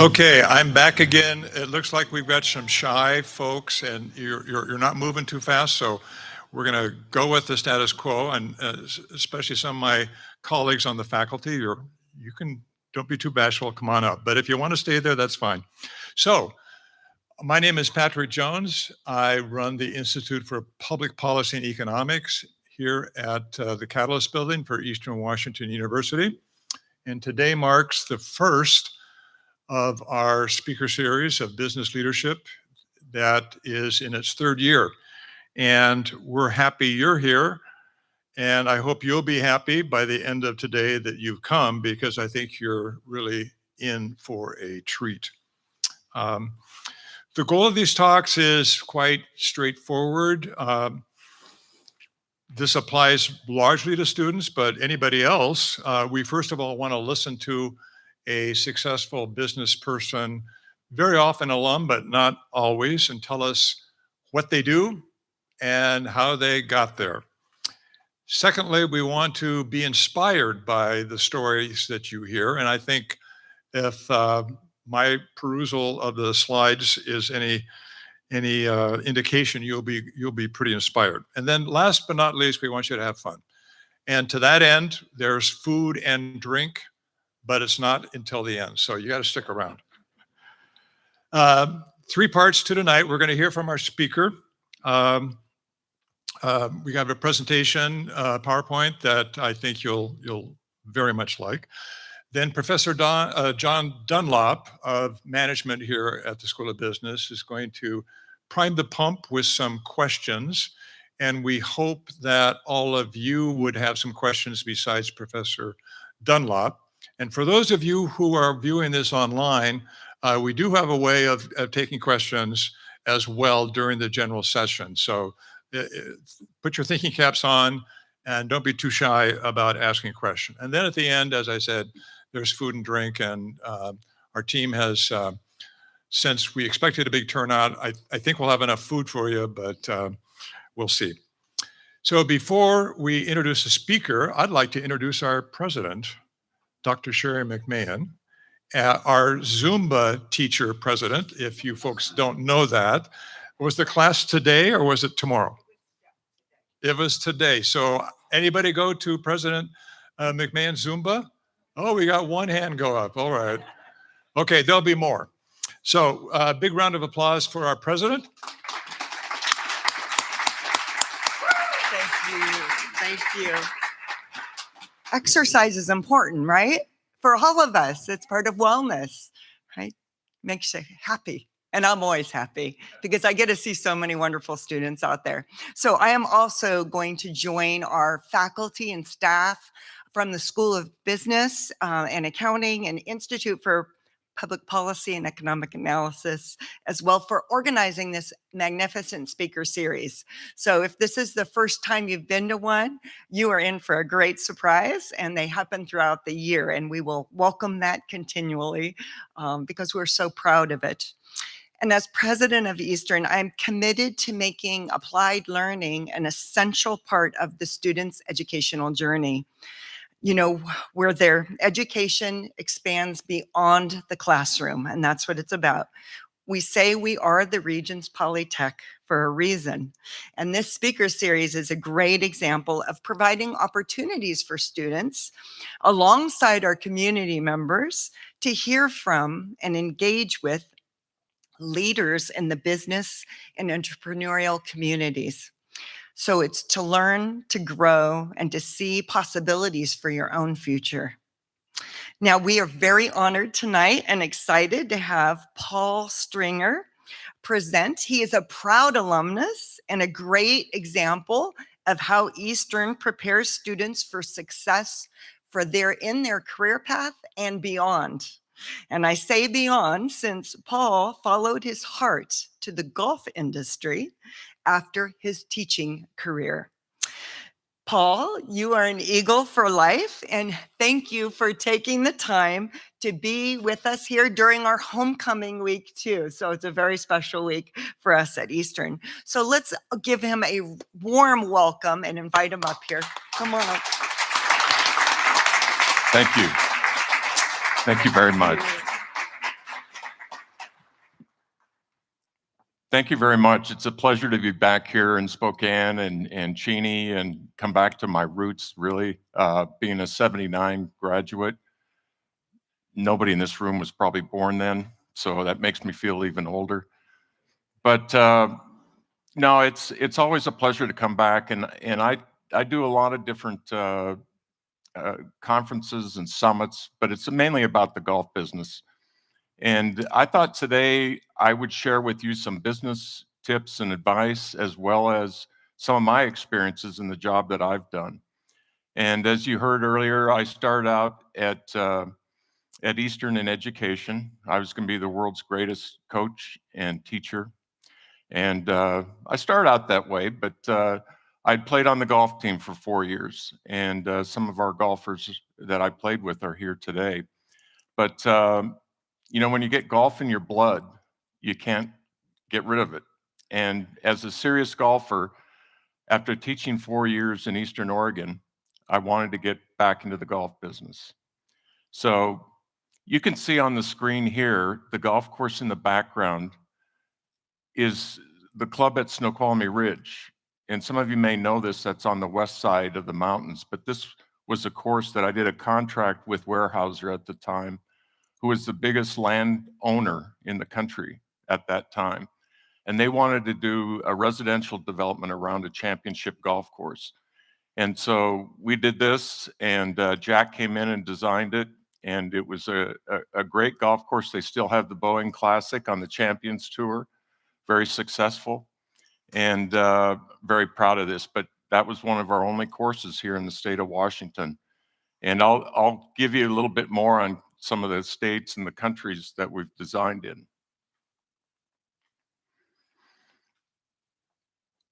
Okay, I'm back again. It looks like we've got some shy folks, and you're not moving too fast, so we're going to go with the status quo. And especially some of my colleagues on the faculty, don't be too bashful. Come on up. But if you want to stay there, that's fine. So, my name is Patrick Jones. I run the Institute for Public Policy and Economics here at the Catalyst Building for Eastern Washington University. And today marks the first of our speaker series of business leadership that is in its third year. And we're happy you're here. And I hope you'll be happy by the end of today that you've come, because I think you're really in for a treat. The goal of these talks is quite straightforward. This applies largely to students, but anybody else. We first of all want to listen to a successful business person, very often alum, but not always, and tell us what they do and how they got there. Secondly, we want to be inspired by the stories that you hear. And I think if my perusal of the slides is any indication, you'll be pretty inspired. And then last but not least, we want you to have fun. And to that end, there's food and drink, but it's not until the end. So you got to stick around. 3 parts to tonight. We're going to hear from our speaker. We have a presentation, PowerPoint, that I think you'll very much like. Then Professor John Dunlop of management here at the School of Business is going to prime the pump with some questions. And we hope that all of you would have some questions besides Professor Dunlop. And for those of you who are viewing this online, we do have a way of taking questions as well during the general session. So put your thinking caps on and don't be too shy about asking a question. And then at the end, as I said, there's food and drink, and our team has, since we expected a big turnout, I think we'll have enough food for you, but we'll see. So before we introduce the speaker, I'd like to introduce our president, Dr. Shari McMahan, our Zumba teacher president. If you folks don't know that, was the class today or was it tomorrow? It was today. So anybody go to President McMahon Zumba? Oh, we got one hand go up. All right. Okay, there'll be more. So big round of applause for our president. Thank you. Thank you. Exercise is important, right? For all of us, it's part of wellness, right? Makes you happy. And I'm always happy because I get to see so many wonderful students out there. So I am also going to join our faculty and staff from the School of Business and Accounting and Institute for Public Policy and Economic Analysis as well for organizing this magnificent speaker series. So if this is the first time you've been to one, you are in for a great surprise, and they happen throughout the year, and we will welcome that continually because we're so proud of it. And as president of Eastern, I'm committed to making applied learning an essential part of the students' educational journey. You know, where their education expands beyond the classroom, and that's what it's about. We say we are the region's Polytech for a reason. And this speaker series is a great example of providing opportunities for students alongside our community members to hear from and engage with leaders in the business and entrepreneurial communities. So it's to learn, to grow, and to see possibilities for your own future. Now, we are very honored tonight and excited to have Paul Stringer present. He is a proud alumnus and a great example of how Eastern prepares students for success in their career path and beyond. And I say beyond since Paul followed his heart to the golf industry after his teaching career. Paul, you are an Eagle for life, and thank you for taking the time to be with us here during our homecoming week too. So it's a very special week for us at Eastern. So let's give him a warm welcome and invite him up here. Come on up. Thank you. Thank you very much. Thank you very much. It's a pleasure to be back here in Spokane and Cheney and come back to my roots, really. Being a 79 graduate, nobody in this room was probably born then, so that makes me feel even older. But no, it's always a pleasure to come back, and I do a lot of different conferences and summits, but it's mainly about the golf business. And I thought today I would share with you some business tips and advice, as well as some of my experiences in the job that I've done. And as you heard earlier, I started out at Eastern in education. I was going to be the world's greatest coach and teacher. And I started out that way, but I'd played on the golf team for 4 years. And some of our golfers that I played with are here today. But you know, when you get golf in your blood, you can't get rid of it. And as a serious golfer, after teaching 4 years in Eastern Oregon, I wanted to get back into the golf business. So you can see on the screen here, the golf course in the background is the club at Snoqualmie Ridge. And some of you may know this, that's on the west side of the mountains, but this was a course that I did a contract with Weyerhaeuser at the time, who was the biggest land owner in the country at that time. And they wanted to do a residential development around a championship golf course. And so we did this, and Jack came in and designed it. And it was a great golf course. They still have the Boeing Classic on the Champions Tour, very successful, and very proud of this. But that was one of our only courses here in the state of Washington. And I'll give you a little bit more on some of the states and the countries that we've designed in.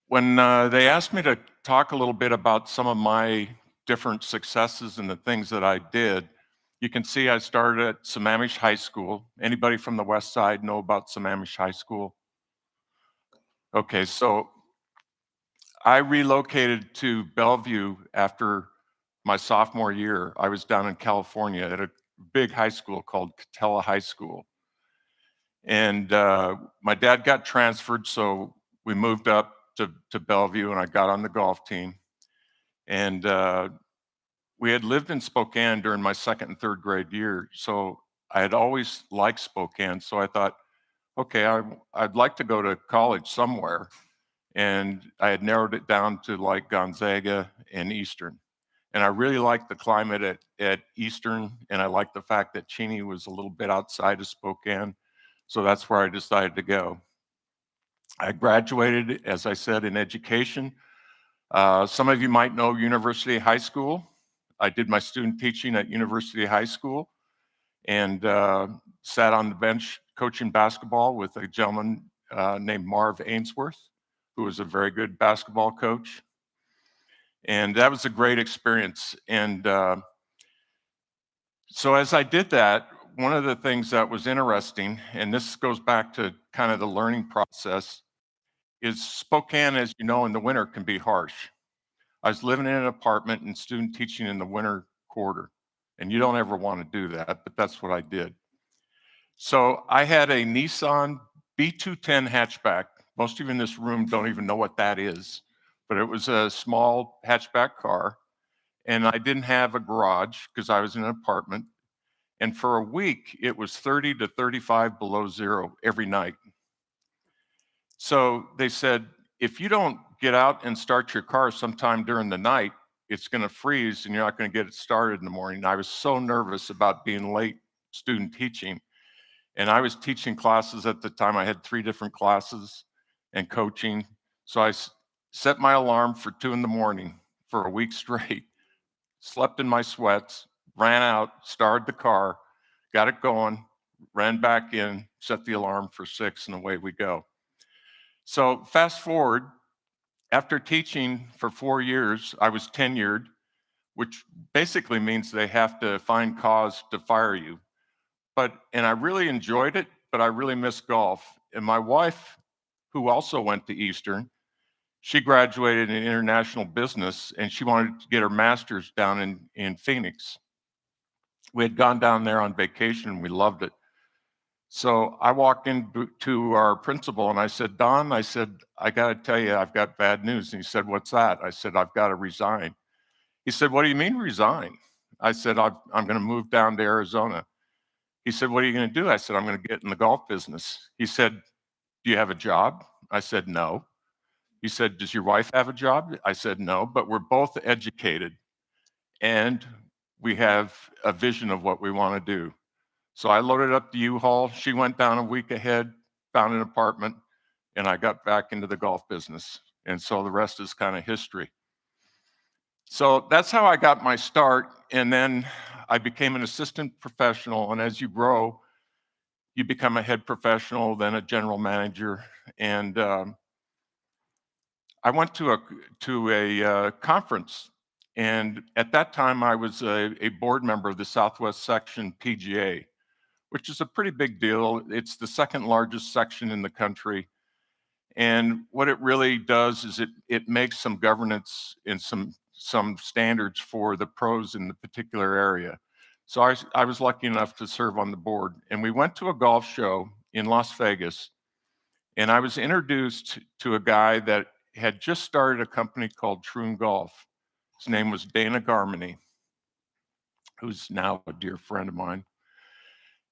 When they asked me to talk a little bit about some of my different successes and the things that I did, you can see I started at Sammamish High School. Anybody from the west side know about Sammamish High School? Okay, so I relocated to Bellevue after my sophomore year. I was down in California at a big high school called Catella High School. And my dad got transferred, so we moved up to Bellevue, and I got on the golf team. And we had lived in Spokane during my second and third grade year, so I had always liked Spokane. So I thought, okay, I'd like to go to college somewhere. And I had narrowed it down to like Gonzaga and Eastern. And I really liked the climate at Eastern, and I liked the fact that Cheney was a little bit outside of Spokane. So that's where I decided to go. I graduated, as I said, in education. Some of you might know University High School. I did my student teaching at University High School, and sat on the bench coaching basketball with a gentleman named Marv Ainsworth, who was a very good basketball coach. And that was a great experience. And so as I did that, one of the things that was interesting, and this goes back to kind of the learning process, is Spokane, as you know, in the winter can be harsh. I was living in an apartment and student teaching in the winter quarter. And you don't ever want to do that, but that's what I did. So I had a Nissan B210 hatchback. Most of you in this room don't even know what that is, but it was a small hatchback car. And I didn't have a garage because I was in an apartment. And for a week, it was 30 to 35 below zero every night. So they said, if you don't get out and start your car sometime during the night, it's going to freeze and you're not going to get it started in the morning. And I was so nervous about being late student teaching. And I was teaching classes at the time. I had 3 different classes and coaching. So I set my alarm for 2 in the morning for a week straight, slept in my sweats, ran out, started the car, got it going, ran back in, set the alarm for 6, and away we go. So fast forward, after teaching for 4 years, I was tenured, which basically means they have to find cause to fire you. And I really enjoyed it, but I really missed golf. And my wife, who also went to Eastern, she graduated in international business, and she wanted to get her master's down in Phoenix. We had gone down there on vacation, and we loved it. So I walked into our principal and I said, Don, I said, I got to tell you, I've got bad news. And he said, what's that? I said, I've got to resign. He said, what do you mean resign? I said, I'm going to move down to Arizona. He said, what are you going to do? I said, I'm going to get in the golf business. He said, do you have a job? I said, no. He said, does your wife have a job? I said, no, but we're both educated and we have a vision of what we want to do. So I loaded up the U-Haul. She went down a week ahead, found an apartment, and I got back into the golf business. And so the rest is kind of history. So that's how I got my start. And then I became an assistant professional. And as you grow, you become a head professional, then a general manager. And I went to a conference. And at that time, I was a board member of the Southwest Section PGA, which is a pretty big deal. It's the second largest section in the country. And what it really does is it makes some governance and some standards for the pros in the particular area. So I was lucky enough to serve on the board. And we went to a golf show in Las Vegas. And I was introduced to a guy that had just started a company called Troon Golf. His name was Dana Garmany, who's now a dear friend of mine.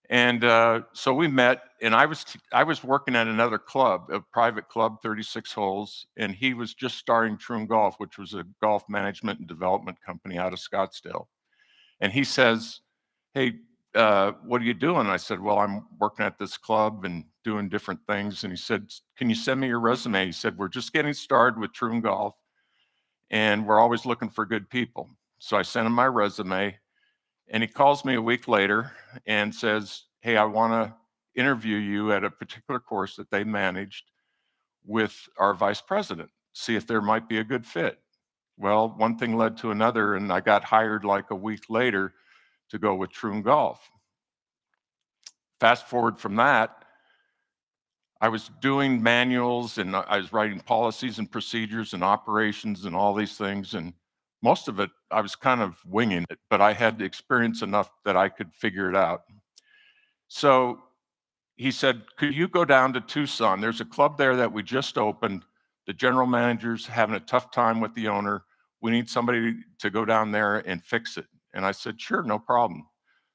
And so we met, and I was working at another club, a private club, 36 holes, and he was just starting Troon Golf, which was a golf management and development company out of Scottsdale. And he says, hey, what are you doing? I said, well, I'm working at this club and doing different things. And he said, can you send me your resume? He said, we're just getting started with Troon Golf, and we're always looking for good people. So I sent him my resume. And he calls me a week later and says, hey, I want to interview you at a particular course that they managed with our vice president, see if there might be a good fit. Well, one thing led to another, and I got hired like a week later to go with Troon Golf. Fast forward from that, I was doing manuals and I was writing policies and procedures and operations and all these things. And most of it, I was kind of winging it, but I had experience enough that I could figure it out. So he said, could you go down to Tucson? There's a club there that we just opened. The general manager's having a tough time with the owner. We need somebody to go down there and fix it. And I said, sure, no problem.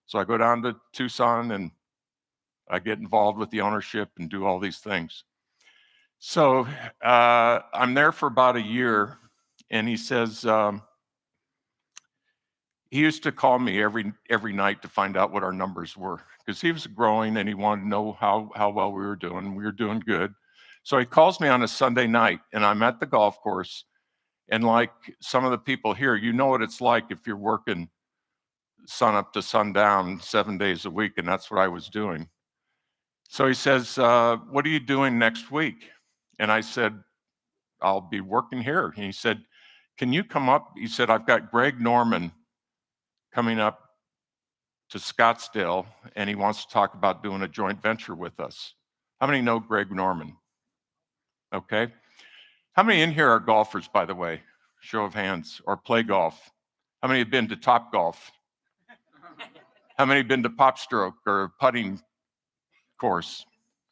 So I go down to Tucson and I get involved with the ownership and do all these things. So I'm there for about a year, and he says, he used to call me every night to find out what our numbers were, because he was growing and he wanted to know how well we were doing. We were doing good. So he calls me on a Sunday night, and I'm at the golf course. And like some of the people here, you know what it's like if you're working sun up to sundown 7 days a week, and that's what I was doing. So he says, what are you doing next week? And I said, I'll be working here. And he said, can you come up? He said, I've got Greg Norman coming up to Scottsdale, and he wants to talk about doing a joint venture with us. How many know Greg Norman? Okay. How many in here are golfers, by the way? Show of hands, or play golf? How many have been to Top Golf? How many have been to Pop Stroke or putting course?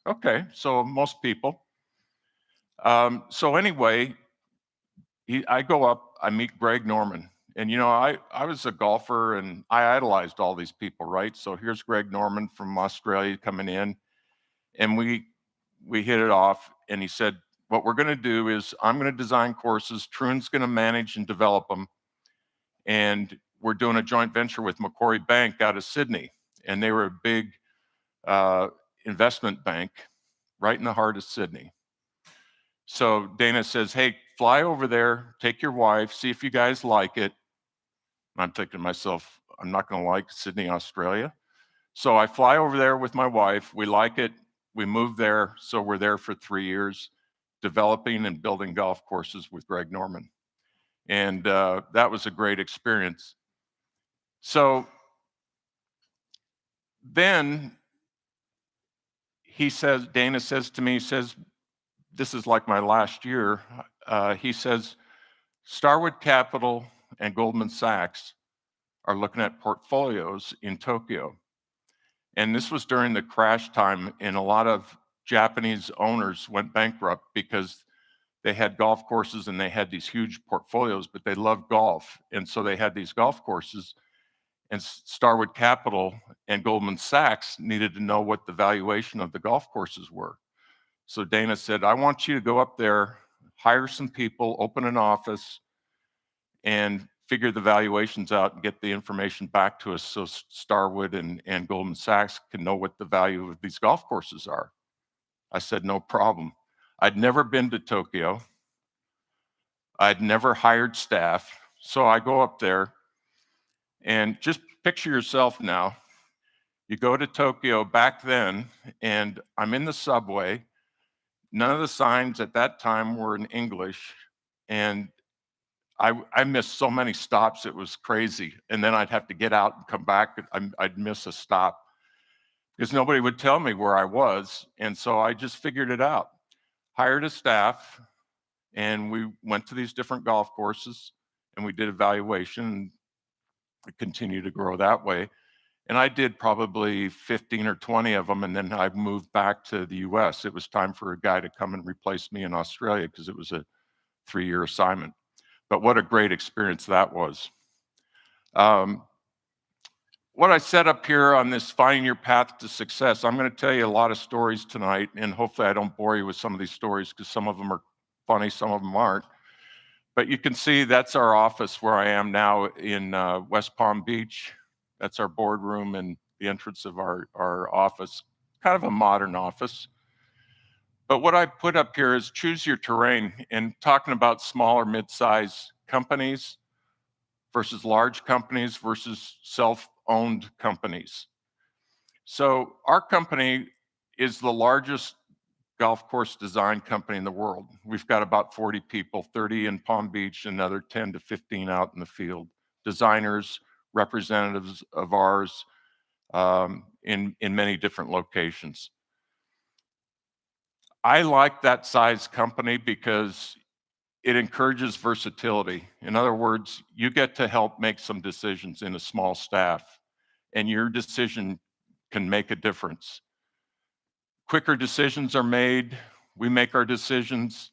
Okay, so most people. So anyway, I go up, I meet Greg Norman. And you know, I was a golfer and I idolized all these people, right? So here's Greg Norman from Australia coming in, and we hit it off. And he said, what we're going to do is I'm going to design courses, Troon's going to manage and develop them, and we're doing a joint venture with Macquarie Bank out of Sydney. And they were a big investment bank right in the heart of Sydney. So Dana says, hey, fly over there, take your wife, see if you guys like it. I'm thinking to myself, I'm not going to like Sydney, Australia. So I fly over there with my wife. We like it. We move there. So we're there for 3 years, developing and building golf courses with Greg Norman. And that was a great experience. So then he says, Dana says to me, he says, this is like my last year. He says, Starwood Capital and Goldman Sachs are looking at portfolios in Tokyo. And this was during the crash time, and a lot of Japanese owners went bankrupt because they had golf courses and they had these huge portfolios, but they loved golf. And so they had these golf courses, and Starwood Capital and Goldman Sachs needed to know what the valuation of the golf courses were. So Dana said, I want you to go up there, hire some people, open an office, and figure the valuations out and get the information back to us so Starwood and Goldman Sachs can know what the value of these golf courses are. I said, no problem. I'd never been to Tokyo. I'd never hired staff. So I go up there, and just picture yourself now. You go to Tokyo back then, and I'm in the subway. None of the signs at that time were in English, and I missed so many stops, it was crazy. And then I'd have to get out and come back. I'd miss a stop because nobody would tell me where I was. And so I just figured it out. Hired a staff, and we went to these different golf courses, and we did evaluation, and we continued to grow that way. And I did probably 15 or 20 of them, and then I moved back to the US. It was time for a guy to come and replace me in Australia because it was a 3-year assignment. But what a great experience that was. What I set up here on this Finding Your Path to Success, I'm going to tell you a lot of stories tonight, and hopefully I don't bore you with some of these stories because some of them are funny, some of them aren't. But you can see that's our office where I am now in West Palm Beach. That's our boardroom and the entrance of our office, kind of a modern office. But what I put up here is choose your terrain, and talking about small or mid-size companies versus large companies versus self-owned companies. So our company is the largest golf course design company in the world. We've got about 40 people, 30 in Palm Beach, another 10 to 15 out in the field. Designers, representatives of ours in many different locations. I like that size company because it encourages versatility. In other words, you get to help make some decisions in a small staff, and your decision can make a difference. Quicker decisions are made. We make our decisions.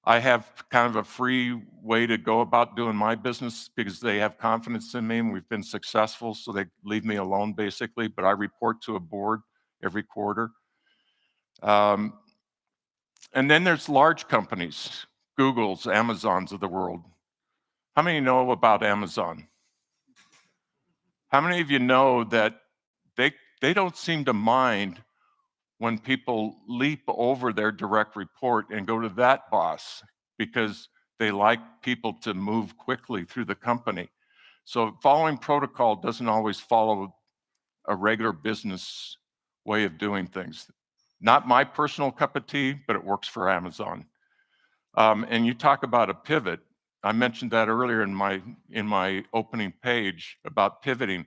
I have kind of a free way to go about doing my business because they have confidence in me and we've been successful, so they leave me alone basically, but I report to a board every quarter. And then there's large companies, Googles, Amazons of the world. How many know about Amazon? How many of you know that they don't seem to mind when people leap over their direct report and go to that boss because they like people to move quickly through the company? So following protocol doesn't always follow a regular business way of doing things. Not my personal cup of tea, but it works for Amazon. And you talk about a pivot. I mentioned that earlier in my opening page about pivoting.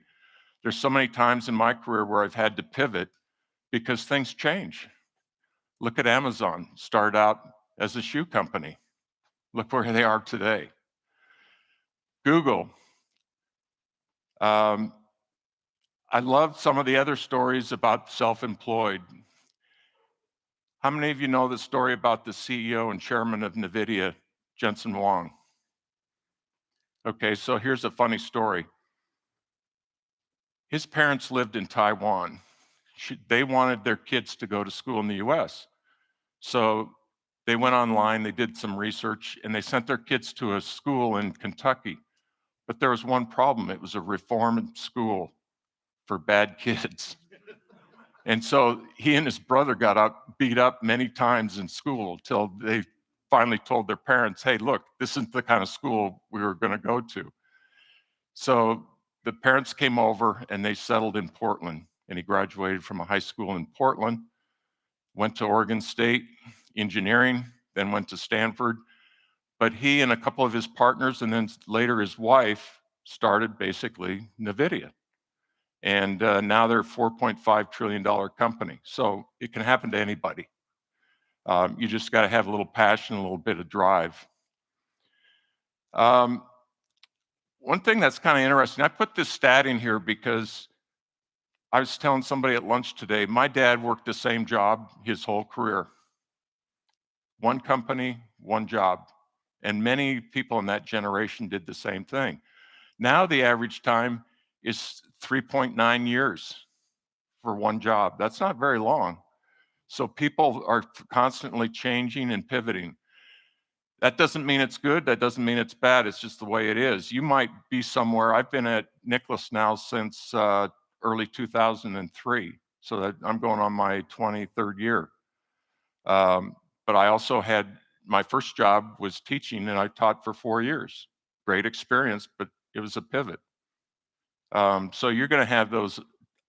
There's so many times in my career where I've had to pivot because things change. Look at Amazon, started out as a shoe company. Look where they are today. Google. I love some of the other stories about self-employed. How many of you know the story about the CEO and chairman of NVIDIA, Jensen Huang? Okay, so here's a funny story. His parents lived in Taiwan. They wanted their kids to go to school in the US. So they went online, they did some research, and they sent their kids to a school in Kentucky. But there was one problem. It was a reform school for bad kids. And so he and his brother got beat up many times in school until they finally told their parents, hey, look, this isn't the kind of school we were going to go to. So the parents came over and they settled in Portland, and he graduated from a high school in Portland, went to Oregon State engineering, then went to Stanford. But he and a couple of his partners, and then later his wife, started basically NVIDIA. And now they're a $4.5 trillion company. So it can happen to anybody. You just got to have a little passion, a little bit of drive. One thing that's kind of interesting, I put this stat in here because I was telling somebody at lunch today, my dad worked the same job his whole career. One company, one job. And many people in that generation did the same thing. Now the average time is 3.9 years for one job. That's not very long. So people are constantly changing and pivoting. That doesn't mean it's good. That doesn't mean it's bad. It's just the way it is. You might be somewhere. I've been at Nicklaus now since early 2003. So that I'm going on my 23rd year. But I also had my first job was teaching, and I taught for 4 years. Great experience, but it was a pivot. So you're going to have those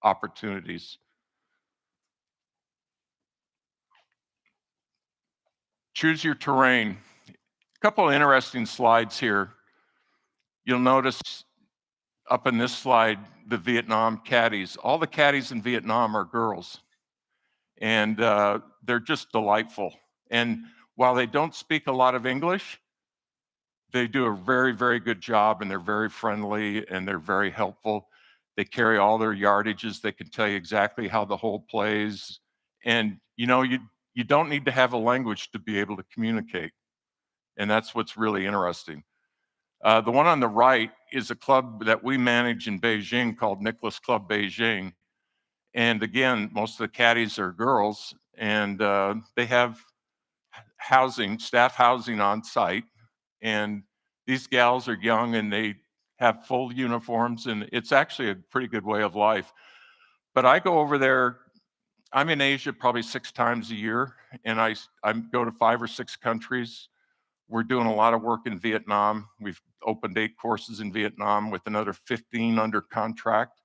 opportunities. Choose your terrain. A couple of interesting slides here. You'll notice up in this slide, the Vietnam caddies. All the caddies in Vietnam are girls, and they're just delightful. And while they don't speak a lot of English, they do a very, very good job, and they're very friendly, and they're very helpful. They carry all their yardages. They can tell you exactly how the hole plays. And you know, you don't need to have a language to be able to communicate. And that's what's really interesting. The one on the right is a club that we manage in Beijing called Nicklaus Club Beijing. And again, most of the caddies are girls, and they have housing, staff housing on site. And these gals are young, and they have full uniforms, and it's actually a pretty good way of life. But I go over there. I'm in Asia probably 6 times a year, and I go to 5 or 6 countries. We're doing a lot of work in Vietnam. We've opened 8 courses in Vietnam with another 15 under contract.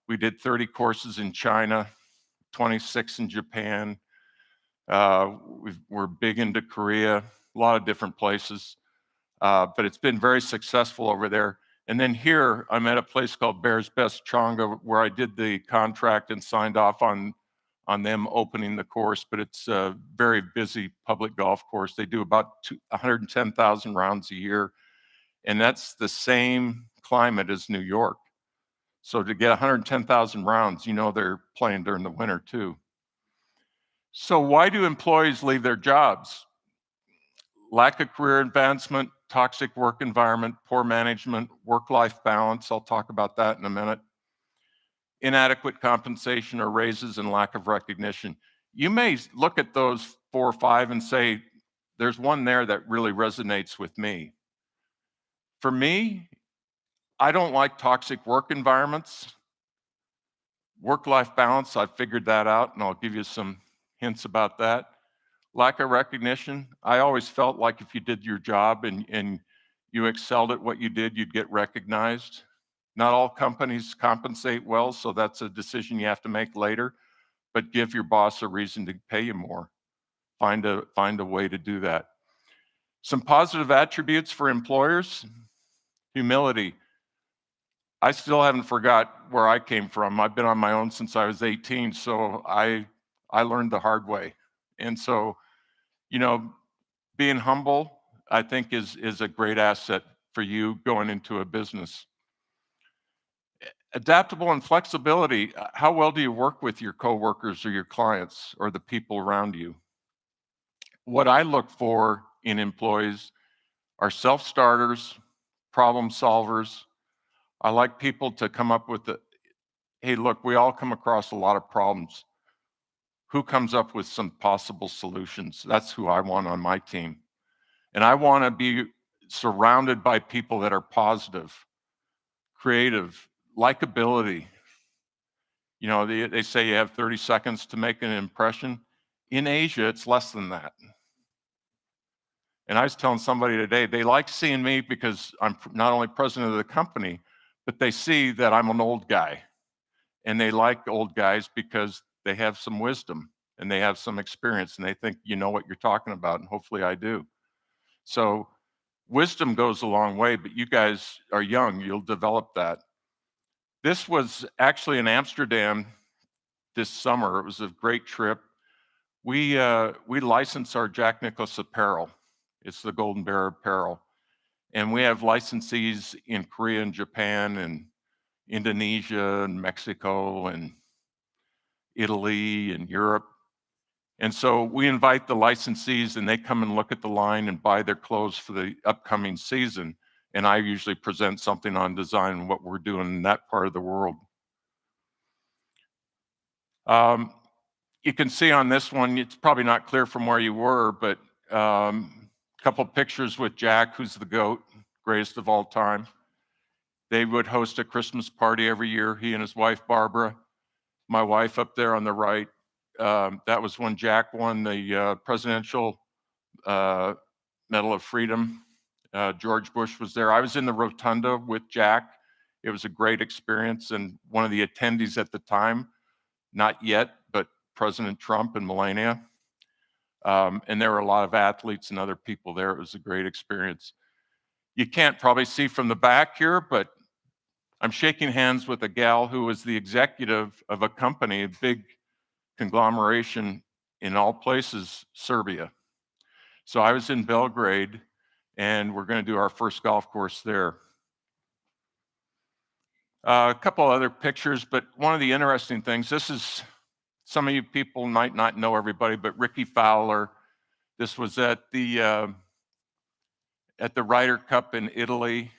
We did 30 courses in China, 26 in Japan. We're big into Korea, a lot of different places. But it's been very successful over there. And then here, I'm at a place called Bears Best Chonga, where I did the contract and signed off on them opening the course, but it's a very busy public golf course. They do about 110,000 rounds a year, and that's the same climate as New York. So to get 110,000 rounds, you know they're playing during the winter too. So why do employees leave their jobs? Lack of career advancement, toxic work environment, poor management, work-life balance. I'll talk about that in a minute. Inadequate compensation or raises, and lack of recognition. You may look at those 4 or 5 and say, there's one there that really resonates with me. For me, I don't like toxic work environments. Work-life balance, I've figured that out, and I'll give you some hints about that. Lack of recognition. I always felt like if you did your job and you excelled at what you did, you'd get recognized. Not all companies compensate well, so that's a decision you have to make later, but give your boss a reason to pay you more. Find a way to do that. Some positive attributes for employers. Humility. I still haven't forgot where I came from. I've been on my own since I was 18, so I learned the hard way. And so, you know, being humble, I think is a great asset for you going into a business. Adaptable and flexibility. How well do you work with your coworkers or your clients or the people around you? What I look for in employees are self-starters, problem solvers. I like people to come up with hey, look, we all come across a lot of problems. Who comes up with some possible solutions? That's who I want on my team. And I want to be surrounded by people that are positive, creative, likability. You know, they say you have 30 seconds to make an impression. In Asia, it's less than that. And I was telling somebody today, they like seeing me because I'm not only president of the company, but they see that I'm an old guy. And they like old guys because they have some wisdom and they have some experience and they think you know what you're talking about, and hopefully I do. So wisdom goes a long way, but you guys are young, you'll develop that. This was actually in Amsterdam this summer. It was a great trip. We license our Jack Nicklaus apparel. It's the Golden Bear apparel. And we have licensees in Korea and Japan and Indonesia and Mexico and Italy and Europe. And so we invite the licensees and they come and look at the line and buy their clothes for the upcoming season. And I usually present something on design and what we're doing in that part of the world. You can see on this one, it's probably not clear from where you were, but a couple pictures with Jack, who's the GOAT, greatest of all time. They would host a Christmas party every year, he and his wife, Barbara. My wife up there on the right, that was when Jack won the Presidential Medal of Freedom. George Bush was there. I was in the rotunda with Jack. It was a great experience, and one of the attendees at the time, not yet, but President Trump and Melania. And there were a lot of athletes and other people there. It was a great experience. You can't probably see from the back here, but I'm shaking hands with a gal who was the executive of a company, a big conglomeration in all places, Serbia. So I was in Belgrade, and we're going to do our first golf course there. A couple other pictures, but one of the interesting things, this is, some of you people might not know everybody, but Ricky Fowler, this was at the Ryder Cup in Italy.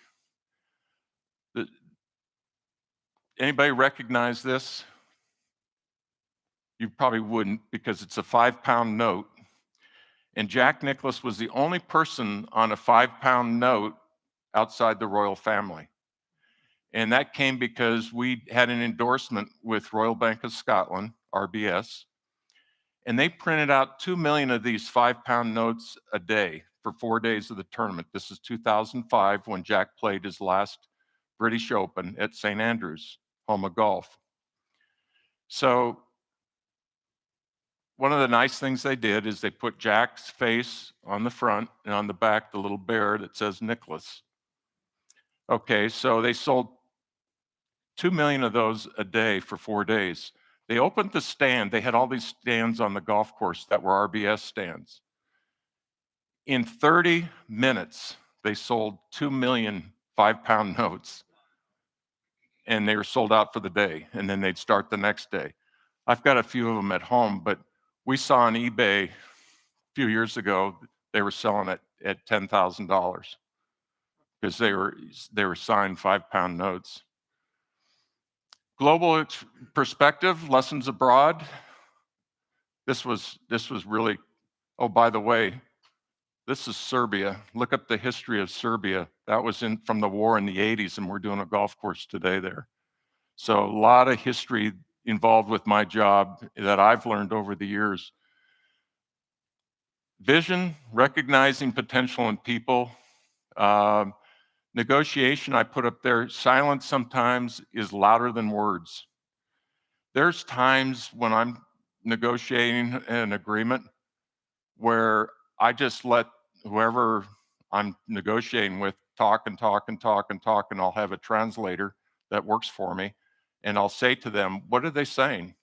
Anybody recognize this? You probably wouldn't, because it's a 5-pound note. And Jack Nicklaus was the only person on a 5-pound note outside the royal family. And that came because we had an endorsement with Royal Bank of Scotland, RBS, and they printed out 2 million of these 5-pound notes a day for 4 days of the tournament. This is 2005 when Jack played his last British Open at St. Andrews, home of golf. So one of the nice things they did is they put Jack's face on the front and on the back, the little bear that says Nicklaus. Okay, so they sold 2 million of those a day for 4 days. They opened the stand. They had all these stands on the golf course that were RBS stands. In 30 minutes, they sold 2 million 5-pound notes, and they were sold out for the day, and then they'd start the next day. I've got a few of them at home, but we saw on eBay a few years ago, they were selling it at $10,000 because they were signed 5-pound notes. Global perspective, lessons abroad. This was really, oh, by the way, this is Serbia. Look up the history of Serbia. That was from the war in the 80s, and we're doing a golf course today there. So a lot of history involved with my job that I've learned over the years. Vision, recognizing potential in people. Negotiation, I put up there, silence sometimes is louder than words. There's times when I'm negotiating an agreement where I just let whoever I'm negotiating with talk and talk and talk and talk, and I'll have a translator that works for me. And I'll say to them, what are they saying?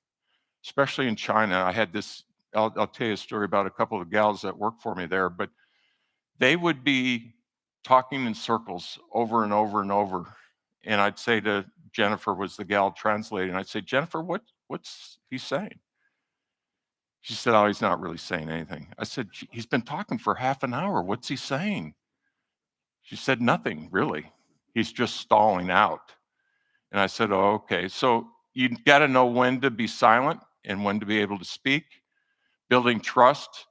Especially in China, I had this, I'll tell you a story about a couple of gals that work for me there, but they would be talking in circles over and over and over. And I'd say to Jennifer, was the gal translating, I'd say, Jennifer, what's he saying? She said, oh, he's not really saying anything. I said, he's been talking for half an hour. What's he saying? She said, nothing, really. He's just stalling out. And I said, oh, okay. So you got to know when to be silent and when to be able to speak, building trust.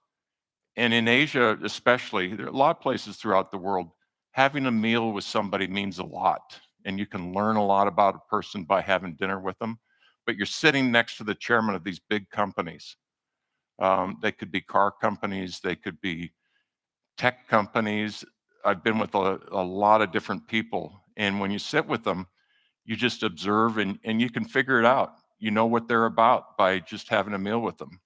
And in Asia, especially, there are a lot of places throughout the world, having a meal with somebody means a lot. And you can learn a lot about a person by having dinner with them. But you're sitting next to the chairman of these big companies. They could be car companies, they could be tech companies. I've been with a lot of different people. And when you sit with them, you just observe and you can figure it out. You know what they're about by just having a meal with them.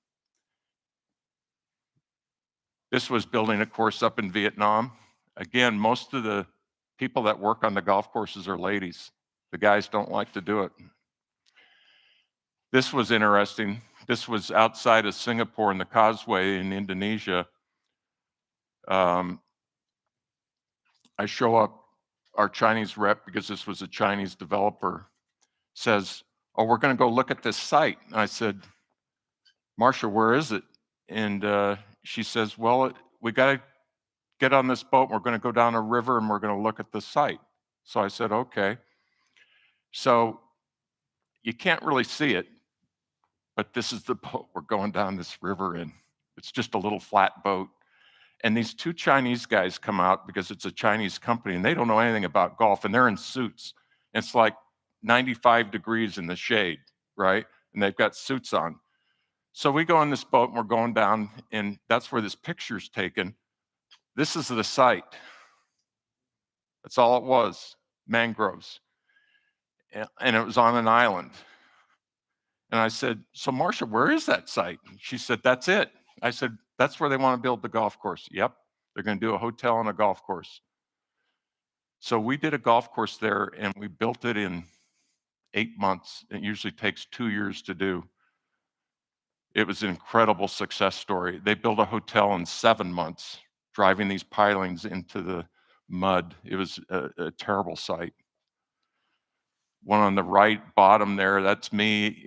This was building a course up in Vietnam. Again, most of the people that work on the golf courses are ladies. The guys don't like to do it. This was interesting. This was outside of Singapore in the Causeway in Indonesia. I show up our Chinese rep because this was a Chinese developer. says, "Oh, we're going to go look at this site." And I said, "Marcia, where is it?" And she says, "Well, we got to get on this boat. And we're going to go down a river and we're going to look at the site." So I said, "Okay." So you can't really see it, but this is the boat we're going down this river in. It's just a little flat boat. And these two Chinese guys come out because it's a Chinese company and they don't know anything about golf and they're in suits. It's like 95 degrees in the shade, right? And they've got suits on. So we go on this boat and we're going down, and that's where this picture's taken. This is the site. That's all it was, mangroves. And it was on an island. And I said, "So Marcia, where is that site?" She said, "That's it." I said, "That's where they want to build the golf course." "Yep, they're going to do a hotel and a golf course." So we did a golf course there and we built it in 8 months. It usually takes 2 years to do. It was an incredible success story. They built a hotel in 7 months, driving these pilings into the mud. It was a terrible sight. One on the right bottom there, that's me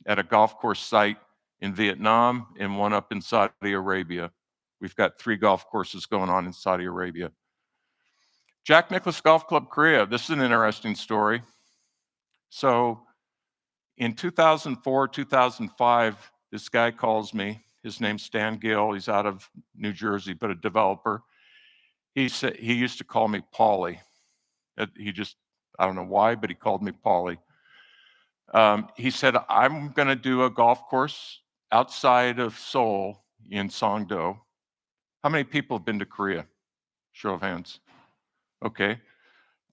at a golf course site in Vietnam and one up in Saudi Arabia. We've got 3 golf courses going on in Saudi Arabia. Jack Nicklaus Golf Club Korea. This is an interesting story. So in 2004, 2005, this guy calls me. His name's Stan Gill. He's out of New Jersey, but a developer. He said he used to call me Paulie. I don't know why, but he called me Paulie. He said, "I'm going to do a golf course outside of Seoul in Songdo." How many people have been to Korea? Show of hands. Okay.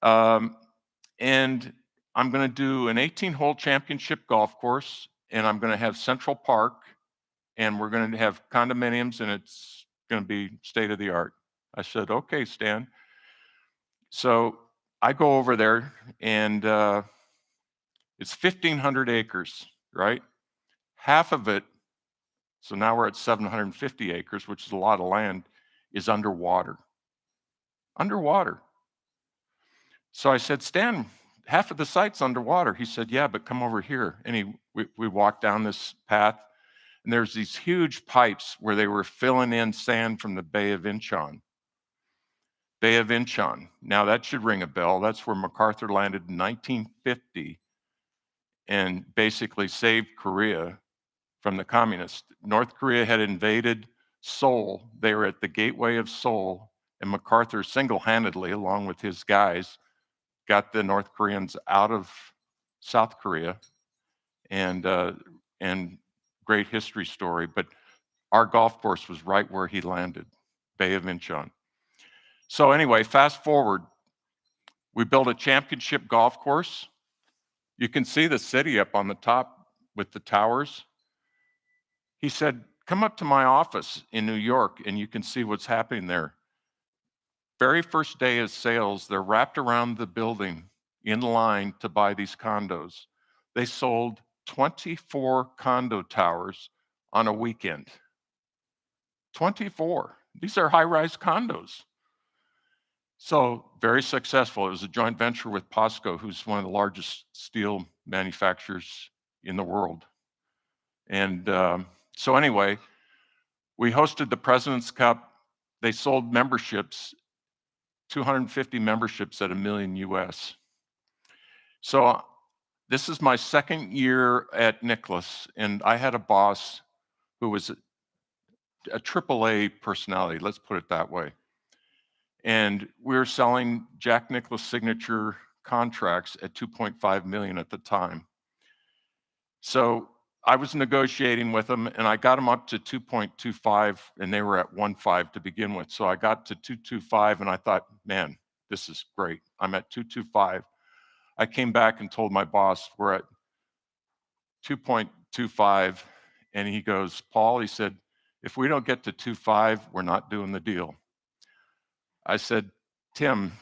And I'm going to do an 18-hole championship golf course, and I'm going to have Central Park, and we're going to have condominiums, and it's going to be state of the art. I said, "Okay, Stan." So I go over there, and it's 1,500 acres, right? Half of it, so now we're at 750 acres, which is a lot of land, is underwater. Underwater. So I said, "Stan, half of the site's underwater." He said, "Yeah, but come over here." And we walked down this path, and there's these huge pipes where they were filling in sand from the Bay of Incheon. Bay of Incheon. Now that should ring a bell. That's where MacArthur landed in 1950 and basically saved Korea from the communists. North Korea had invaded Seoul. They were at the gateway of Seoul, and MacArthur single-handedly, along with his guys, got the North Koreans out of South Korea, and great history story. But our golf course was right where he landed, Bay of Incheon. So anyway, fast forward, we built a championship golf course. You can see the city up on the top with the towers. He said, "Come up to my office in New York and you can see what's happening there." Very first day of sales, they're wrapped around the building in line to buy these condos. They sold 24 condo towers on a weekend. 24. These are high-rise condos. So very successful. It was a joint venture with POSCO, who's one of the largest steel manufacturers in the world. And so anyway, we hosted the President's Cup. They sold memberships, 250 memberships at $1 million US. So this is my second year at Nicklaus, and I had a boss who was a AAA personality, let's put it that way. And we were selling Jack Nicklaus signature contracts at 2.5 million at the time. So I was negotiating with them, and I got them up to 2.25, and they were at 1.5 to begin with. So I got to 2.25, and I thought, man, this is great. I'm at 2.25. I came back and told my boss, we're at 2.25, and he goes, "Paul," he said, "if we don't get to 2.5, we're not doing the deal." I said, "Tim,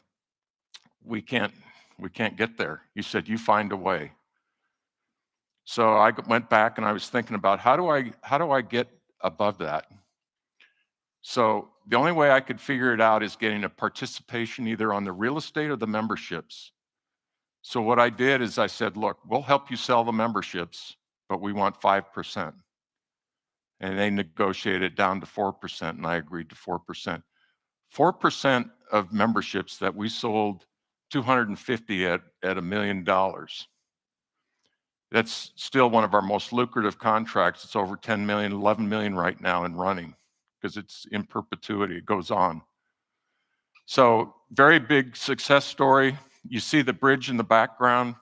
we can't get there." He said, "You find a way." So I went back and I was thinking about how do I get above that? So the only way I could figure it out is getting a participation either on the real estate or the memberships. So what I did is I said, look, we'll help you sell the memberships, but we want 5%. And they negotiated it down to 4%, and I agreed to 4%. 4% of memberships that we sold 250 at $1 million. That's still one of our most lucrative contracts. It's over 10 million, 11 million right now and running because it's in perpetuity. It goes on. So very big success story. You see the bridge in the background.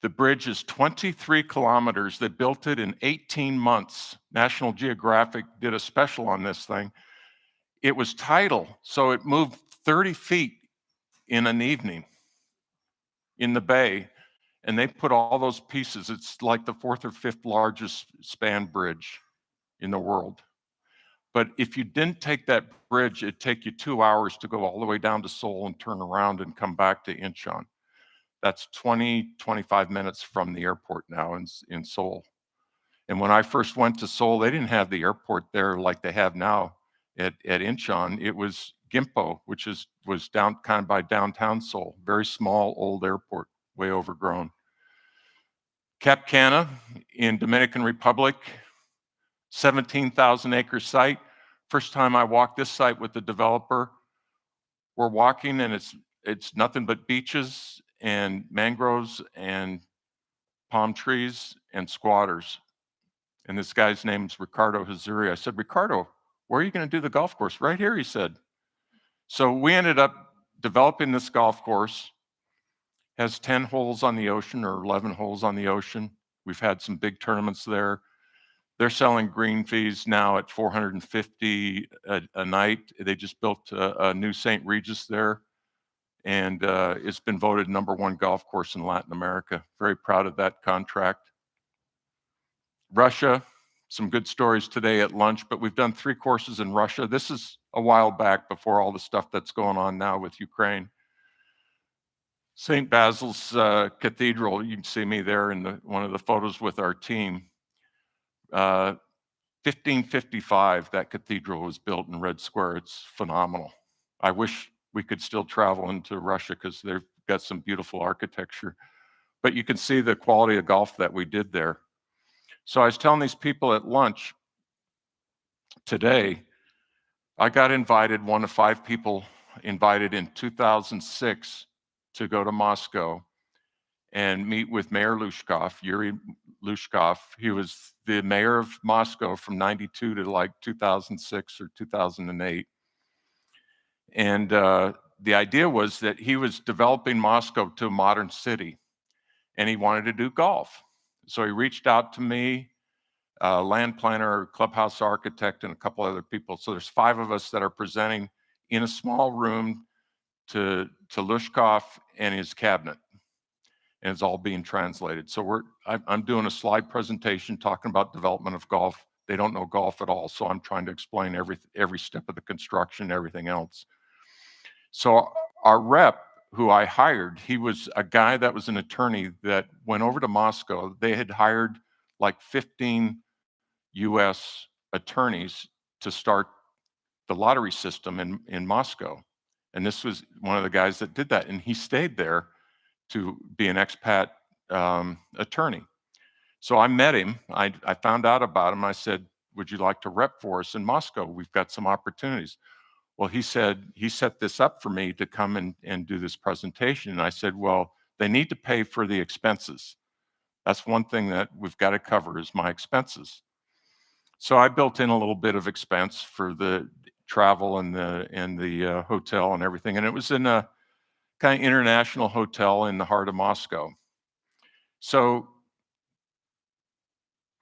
The bridge is 23 kilometers. They built it in 18 months. National Geographic did a special on this thing. It was tidal, so it moved 30 feet in an evening in the bay, and they put all those pieces. It's like the 4th or 5th largest span bridge in the world. But if you didn't take that bridge, it'd take you 2 hours to go all the way down to Seoul and turn around and come back to Incheon. That's 25 minutes from the airport now in Seoul. And when I first went to Seoul, they didn't have the airport there like they have now at Incheon. It was Gimpo, which was down kind of by downtown Seoul. Very small, old airport, way overgrown. Cap Cana in Dominican Republic, 17,000 acre site. First time I walked this site with the developer, we're walking and it's nothing but beaches and mangroves and palm trees and squatters. And this guy's name's Ricardo Hazuri. I said, Ricardo, where are you going to do the golf course? Right here, he said. So we ended up developing this golf course. Has 10 holes on the ocean or 11 holes on the ocean. We've had some big tournaments there. They're selling green fees now at $450 a night. They just built a new St. Regis there, and it's been voted #1 golf course in Latin America. Very proud of that contract. Russia, some good stories today at lunch, but we've done 3 courses in Russia. This is a while back before all the stuff that's going on now with Ukraine. St. Basil's Cathedral, you can see me there in one of the photos with our team. 1555, that cathedral was built in Red Square. It's phenomenal. I wish we could still travel into Russia because they've got some beautiful architecture. But you can see the quality of golf that we did there. So I was telling these people at lunch today, I got invited, one of 5 people invited in 2006 to go to Moscow and meet with Mayor Lushkov, Yuri Lushkov. He was the mayor of Moscow from 92 to like 2006 or 2008. And the idea was that he was developing Moscow to a modern city, and he wanted to do golf. So he reached out to me, land planner, clubhouse architect, and a couple other people. So there's 5 of us that are presenting in a small room to Lushkov and his cabinet. And it's all being translated. So I'm doing a slide presentation talking about development of golf. They don't know golf at all, so I'm trying to explain every step of the construction and everything else. So our rep, who I hired, he was a guy that was an attorney that went over to Moscow. They had hired like 15 US attorneys to start the lottery system in Moscow. And this was one of the guys that did that. And he stayed there to be an expat attorney. So I met him. I found out about him. I said, would you like to rep for us in Moscow? We've got some opportunities. Well, he said, he set this up for me to come and do this presentation. And I said, well, they need to pay for the expenses. That's one thing that we've got to cover is my expenses. So I built in a little bit of expense for the travel and the hotel and everything. And it was in a kind of international hotel in the heart of Moscow. So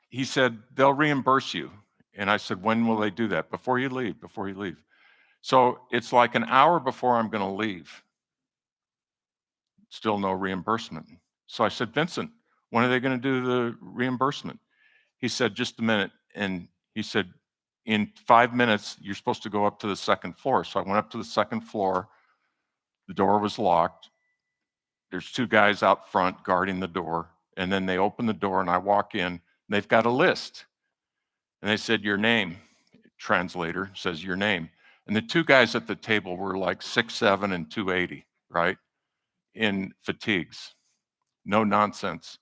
he said, they'll reimburse you. And I said, when will they do that? Before you leave, before you leave. So it's like an hour before I'm going to leave. Still no reimbursement. So I said, Vincent, when are they going to do the reimbursement? He said, just a minute. And he said, in 5 minutes, you're supposed to go up to the 2nd floor. So I went up to the 2nd floor. The door was locked. There's 2 guys out front guarding the door. And then they open the door and I walk in. And they've got a list. And they said, your name. Translator says your name. And the 2 guys at the table were like 6'7" and 280, right? in fatigues. No nonsense.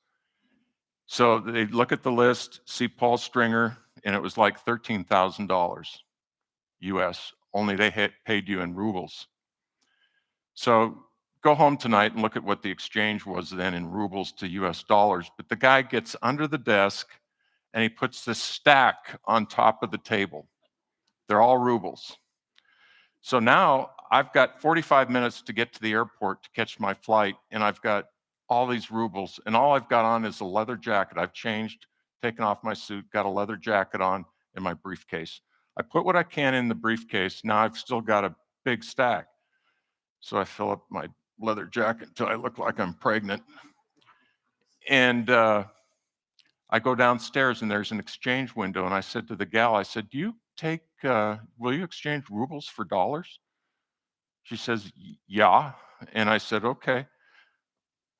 So they look at the list, see Paul Stringer, and it was like $13,000 US, only they had paid you in rubles. So go home tonight and look at what the exchange was then in rubles to US dollars. But the guy gets under the desk and he puts this stack on top of the table. They're all rubles. So now I've got 45 minutes to get to the airport to catch my flight, and I've got all these rubles, and all I've got on is a leather jacket. I've changed, taken off my suit, got a leather jacket on, and my briefcase. I put what I can in the briefcase. Now I've still got a big stack. So I fill up my leather jacket until I look like I'm pregnant. And I go downstairs and there's an exchange window. And I said to the gal, I said, will you exchange rubles for dollars? She says, yeah. And I said, okay.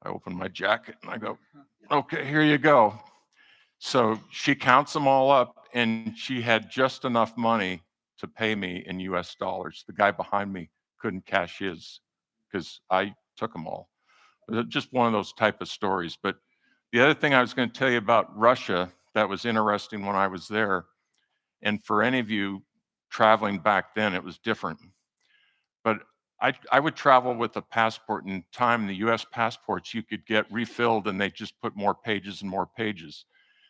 I open my jacket and I go, okay, here you go. So she counts them all up and she had just enough money to pay me in US dollars. The guy behind me couldn't cash his because I took them all. Just one of those type of stories. But the other thing I was going to tell you about Russia that was interesting when I was there, and for any of you traveling back then, it was different. But I would travel with a passport, and time the US passports you could get refilled and they just put more pages and more pages.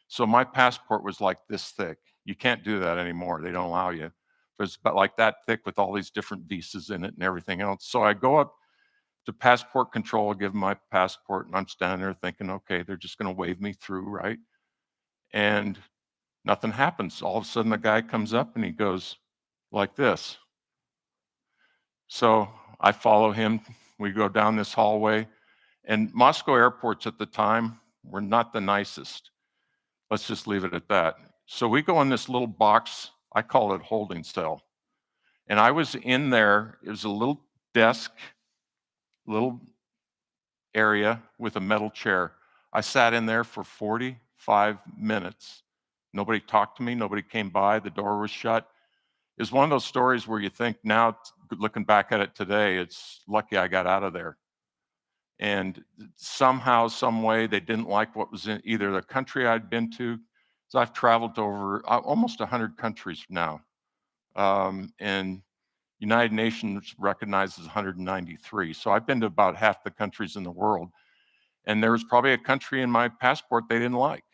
So my passport was like this thick. You can't do that anymore. They don't allow you. But it's about like that thick with all these different visas in it and everything else. So I go up to passport control, give them my passport, and I'm standing there thinking, okay, they're just going to wave me through, right? And nothing happens. All of a sudden, the guy comes up and he goes like this. So I follow him. We go down this hallway, and Moscow airports at the time were not the nicest. Let's just leave it at that. So we go in this little box, I call it holding cell. And I was in there, it was a little desk, little area with a metal chair. I sat in there for 45 minutes. Nobody talked to me, nobody came by, the door was shut. It's one of those stories where you think now, looking back at it today, it's lucky I got out of there. And somehow, some way, they didn't like what was in either the country I'd been to. So I've traveled to over almost 100 countries now. And United Nations recognizes 193. So I've been to about half the countries in the world. And there was probably a country in my passport they didn't like.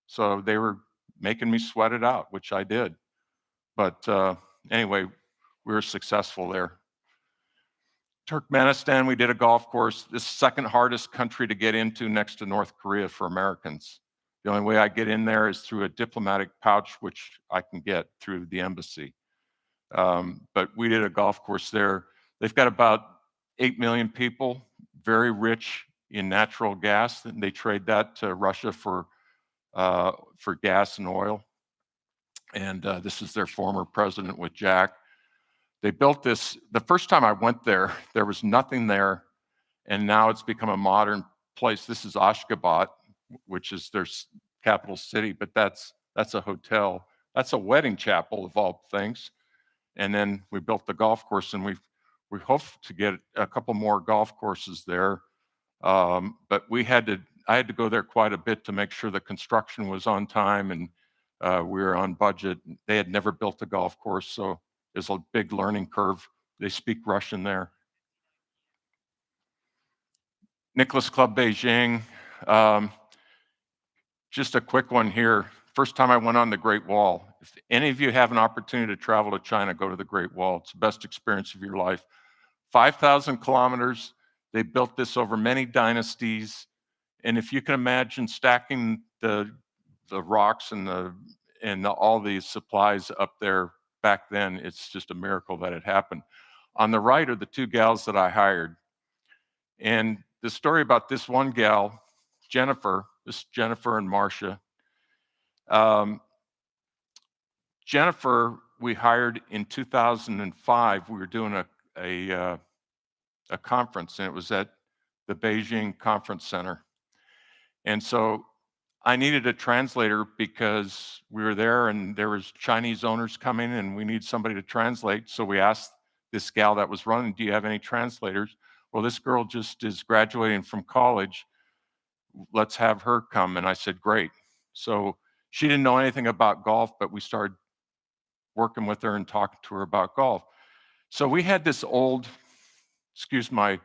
So they were making me sweat it out, which I did. But anyway, we were successful there. Turkmenistan, we did a golf course. This second hardest country to get into next to North Korea for Americans. The only way I get in there is through a diplomatic pouch, which I can get through the embassy. But we did a golf course there. They've got about 8 million people, very rich in natural gas, and they trade that to Russia for gas and oil. And this is their former president with Jack. They built this, the first time I went there, there was nothing there, and now it's become a modern place. This is Ashgabat, which is their capital city, but that's a hotel. That's a wedding chapel of all things. And then we built the golf course, and we hope to get a couple more golf courses there. But I had to go there quite a bit to make sure the construction was on time and we were on budget. They had never built a golf course, so there's a big learning curve. They speak Russian there. Nicklaus Club Beijing. Just a quick one here. First time I went on the Great Wall. If any of you have an opportunity to travel to China, go to the Great Wall. It's the best experience of your life. 5,000 kilometers. They built this over many dynasties. And if you can imagine stacking the rocks and all these supplies up there back then, it's just a miracle that it happened. On the right are the two gals that I hired. And the story about this one gal, Jennifer, this is Jennifer and Marcia. Jennifer, we hired in 2005. We were doing a conference, and it was at the Beijing Conference Center. And so I needed a translator because we were there and there was Chinese owners coming and we need somebody to translate. So we asked this gal that was running, do you have any translators? well, this girl just is graduating from college. Let's have her come. And I said, great. So she didn't know anything about golf, but we started working with her and talking to her about golf. So we had this old, excuse my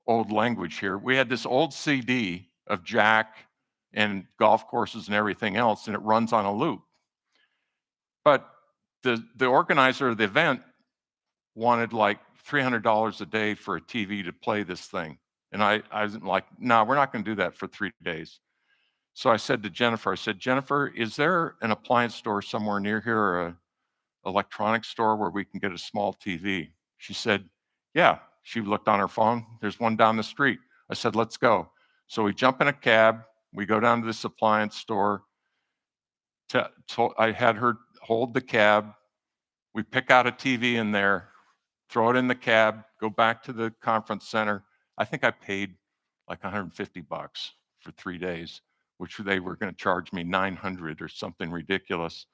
old language here, we had this old CD of Jack and golf courses and everything else, and it runs on a loop. But the organizer of the event wanted like $300 a day for a TV to play this thing. And I was like, no, we're not going to do that for 3 days. So I said to Jennifer, I said, Jennifer, is there an appliance store somewhere near here or an electronics store where we can get a small TV? She said, yeah. She looked on her phone. There's one down the street. I said, let's go. So we jump in a cab. We go down to this appliance store. I had her hold the cab. We pick out a TV in there, throw it in the cab, go back to the conference center. I think I paid like $150 for 3 days, which they were going to charge me $900 or something ridiculous.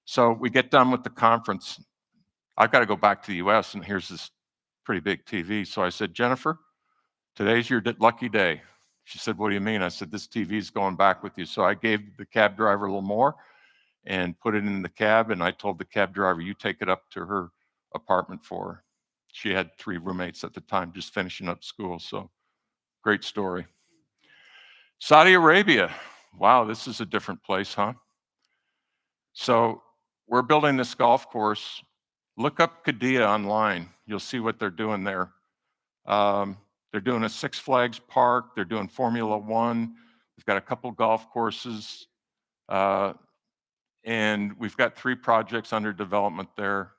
So we get done with the conference. I've got to go back to the US, and here's this pretty big TV. So I said, Jennifer, today's your lucky day. She said, what do you mean? I said, this TV's going back with you. So I gave the cab driver a little more and put it in the cab, and I told the cab driver, you take it up to her apartment for her. She had 3 roommates at the time, just finishing up school. So great story. Saudi Arabia. Wow, this is a different place, huh? So we're building this golf course. Look up Qiddiya online. You'll see what they're doing there. They're doing a Six Flags park. They're doing Formula One. We've got a couple golf courses. And we've got 3 projects under development there.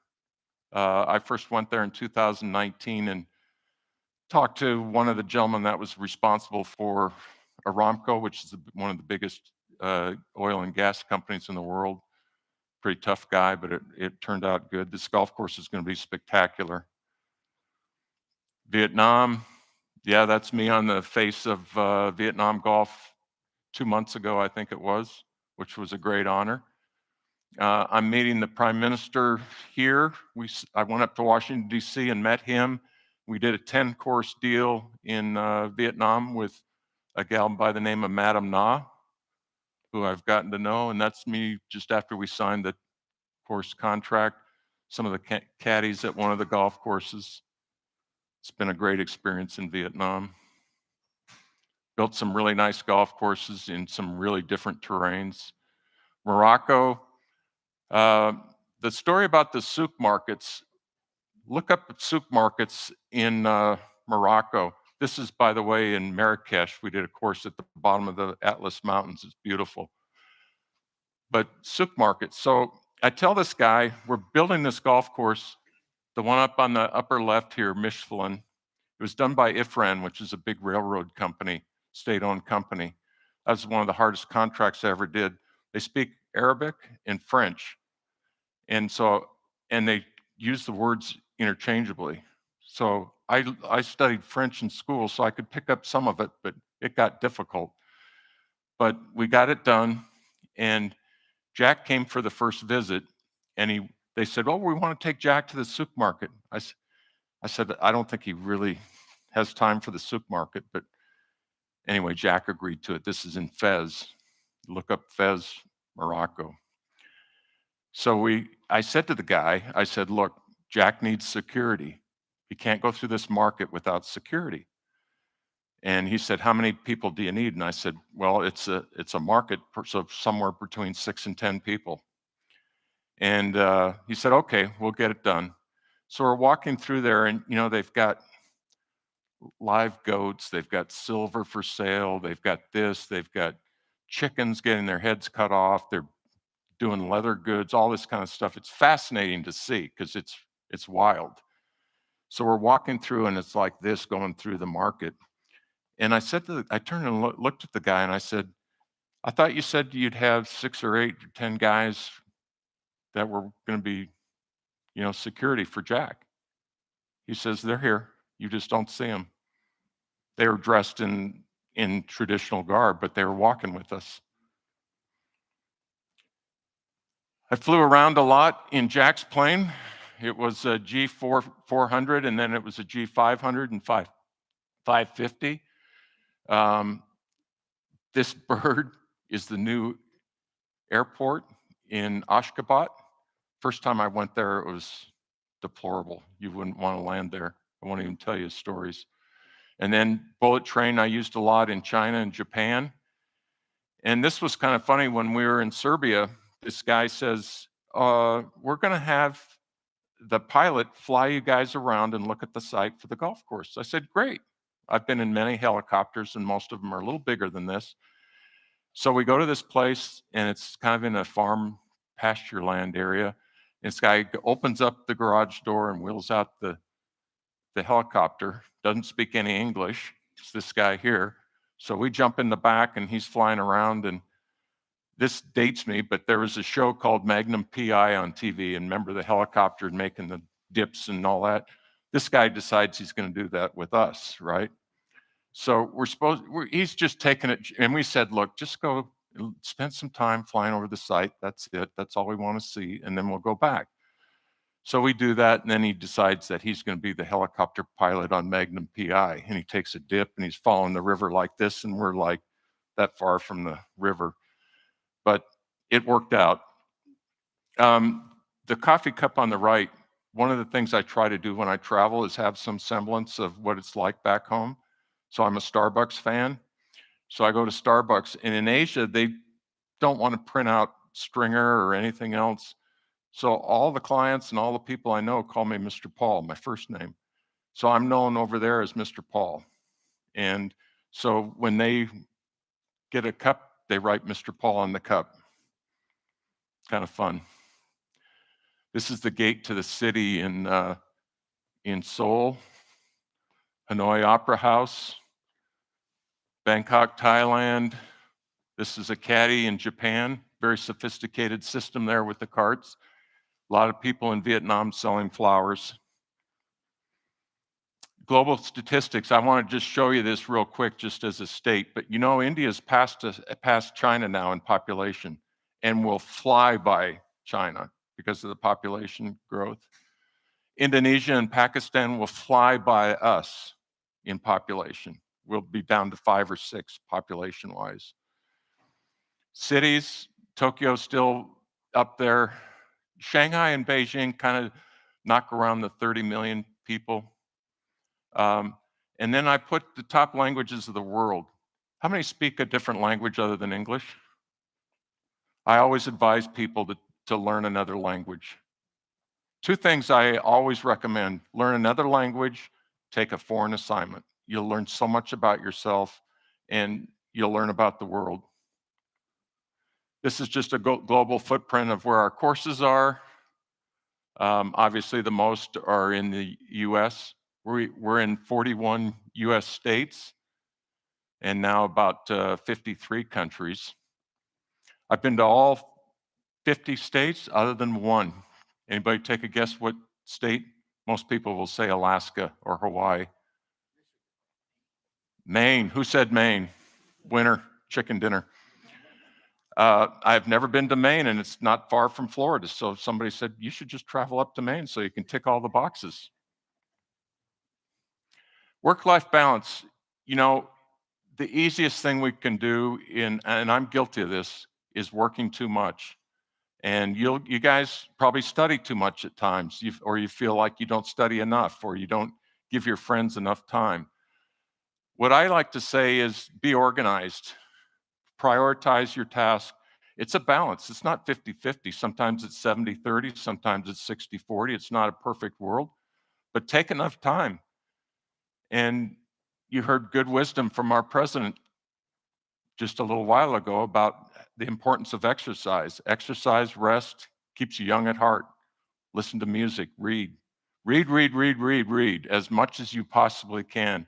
I first went there in 2019 and talked to one of the gentlemen that was responsible for Aramco, which is one of the biggest oil and gas companies in the world. Pretty tough guy, but it turned out good. This golf course is going to be spectacular. Vietnam, yeah, that's me on the face of Vietnam golf 2 months ago, I think it was, which was a great honor. I'm meeting the Prime Minister here. I went up to Washington, D.C. and met him. We did a 10-course deal in Vietnam with a gal by the name of Madam Na, who I've gotten to know, and that's me just after we signed the course contract. Some of the caddies at one of the golf courses. It's been a great experience in Vietnam. Built some really nice golf courses in some really different terrains. Morocco, the story about the souk markets, look up souk markets in Morocco. This is, by the way, in Marrakesh. We did a course at the bottom of the Atlas Mountains. It's beautiful. But souk markets. So I tell this guy, we're building this golf course, the one up on the upper left here, Michelin. It was done by Ifran, which is a big railroad company, state-owned company. That was one of the hardest contracts I ever did. They speak Arabic and French. And they use the words interchangeably. So I studied French in school, so I could pick up some of it, but it got difficult. But we got it done, and Jack came for the first visit, and they said, oh, we want to take Jack to the souk market. I said, I don't think he really has time for the souk market, but anyway, Jack agreed to it. This is in Fez. Look up Fez, Morocco. So I said to the guy, I said, look, Jack needs security. He can't go through this market without security. And he said, how many people do you need? And I said, well, it's a market, so somewhere between 6 and 10 people. And he said, okay, we'll get it done. So we're walking through there, and they've got live goats, they've got silver for sale, they've got this, they've got chickens getting their heads cut off, they're doing leather goods, all this kind of stuff. It's fascinating to see because it's wild. So we're walking through, and it's like this going through the market. And I turned and looked at the guy, and I said, I thought you said you'd have 6 or 8 or 10 guys that were going to be, security for Jack. He says, they're here. You just don't see them. They were dressed in traditional garb, but they were walking with us. I flew around a lot in Jack's plane. It was a G400, and then it was a G500 and 550. This bird is the new airport in Ashgabat. First time I went there, it was deplorable. You wouldn't want to land there. I won't even tell you stories. And then bullet train I used a lot in China and Japan. And this was kind of funny when we were in Serbia. This guy says, we're going to have the pilot fly you guys around and look at the site for the golf course. I said, great. I've been in many helicopters and most of them are a little bigger than this. So we go to this place and it's kind of in a farm pasture land area. This guy opens up the garage door and wheels out the helicopter, doesn't speak any English. It's this guy here. So we jump in the back and he's flying around, and this dates me, but there was a show called Magnum PI on TV, and remember the helicopter making the dips and all that? This guy decides he's going to do that with us, right? So he's just taking it, and we said, look, just go spend some time flying over the site. That's it. That's all we want to see, and then we'll go back. So we do that, and then he decides that he's going to be the helicopter pilot on Magnum PI, and he takes a dip, and he's following the river like this, and we're like that far from the river. But it worked out. The coffee cup on the right, one of the things I try to do when I travel is have some semblance of what it's like back home. So I'm a Starbucks fan. So I go to Starbucks, and in Asia, they don't want to print out Stringer or anything else. So all the clients and all the people I know call me Mr. Paul, my first name. So I'm known over there as Mr. Paul. And so when they get a cup, they write Mr. Paul on the cup. Kind of fun. This is the gate to the city in Seoul, Hanoi Opera House, Bangkok, Thailand. This is a caddy in Japan, very sophisticated system there with the carts. A lot of people in Vietnam selling flowers. Global statistics, I want to just show you this real quick just as a state, but you know India's passed China now in population and will fly by China because of the population growth. Indonesia and Pakistan will fly by us in population. We'll be down to 5 or 6 population-wise. Cities, Tokyo's still up there. Shanghai and Beijing kind of knock around the 30 million people. And then I put the top languages of the world. How many speak a different language other than English? I always advise people to learn another language. 2 things I always recommend: learn another language, take a foreign assignment. You'll learn so much about yourself and you'll learn about the world. This is just a global footprint of where our courses are. Obviously, the most are in the US. We're in 41 US states and now about 53 countries. I've been to all 50 states other than one. Anybody take a guess what state? Most people will say Alaska or Hawaii. Maine. Who said Maine? Winner, chicken dinner. I've never been to Maine, and it's not far from Florida. So somebody said, you should just travel up to Maine so you can tick all the boxes. Work-life balance. You know, the easiest thing we can do, and I'm guilty of this, is working too much. And you guys probably study too much at times, or you feel like you don't study enough, or you don't give your friends enough time. What I like to say is be organized. Prioritize your task. It's a balance. It's not 50-50. Sometimes it's 70-30. Sometimes it's 60-40. It's not a perfect world, but take enough time. And you heard good wisdom from our president just a little while ago about the importance of exercise. Exercise, rest, keeps you young at heart. Listen to music, read. Read as much as you possibly can.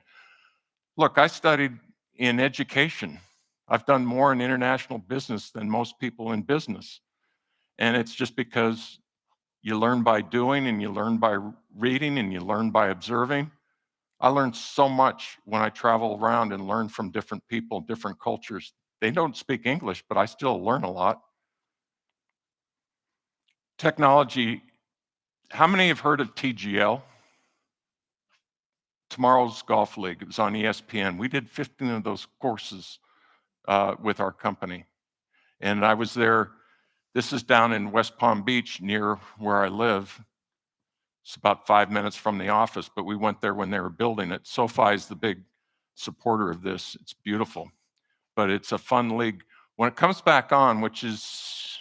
Look, I studied in education. I've done more in international business than most people in business. And it's just because you learn by doing, and you learn by reading, and you learn by observing. I learned so much when I travel around and learn from different people, different cultures. They don't speak English, but I still learn a lot. Technology. How many have heard of TGL? Tomorrow's Golf League. It was on ESPN. We did 15 of those courses with our company. And I was there. This is down in West Palm Beach near where I live. It's about 5 minutes from the office, but we went there when they were building it. SoFi is the big supporter of this. It's beautiful, but it's a fun league. When it comes back on, which is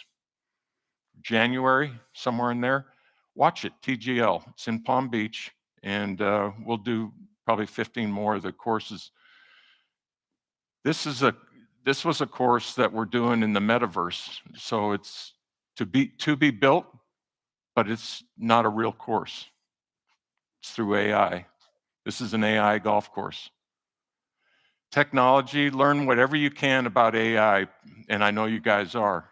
January, somewhere in there, watch it, TGL. It's in Palm Beach, and we'll do probably 15 more of the courses. This was a course that we're doing in the metaverse, so it's to be built, but it's not a real course. It's through AI. This is an AI golf course. Technology, learn whatever you can about AI, and I know you guys are,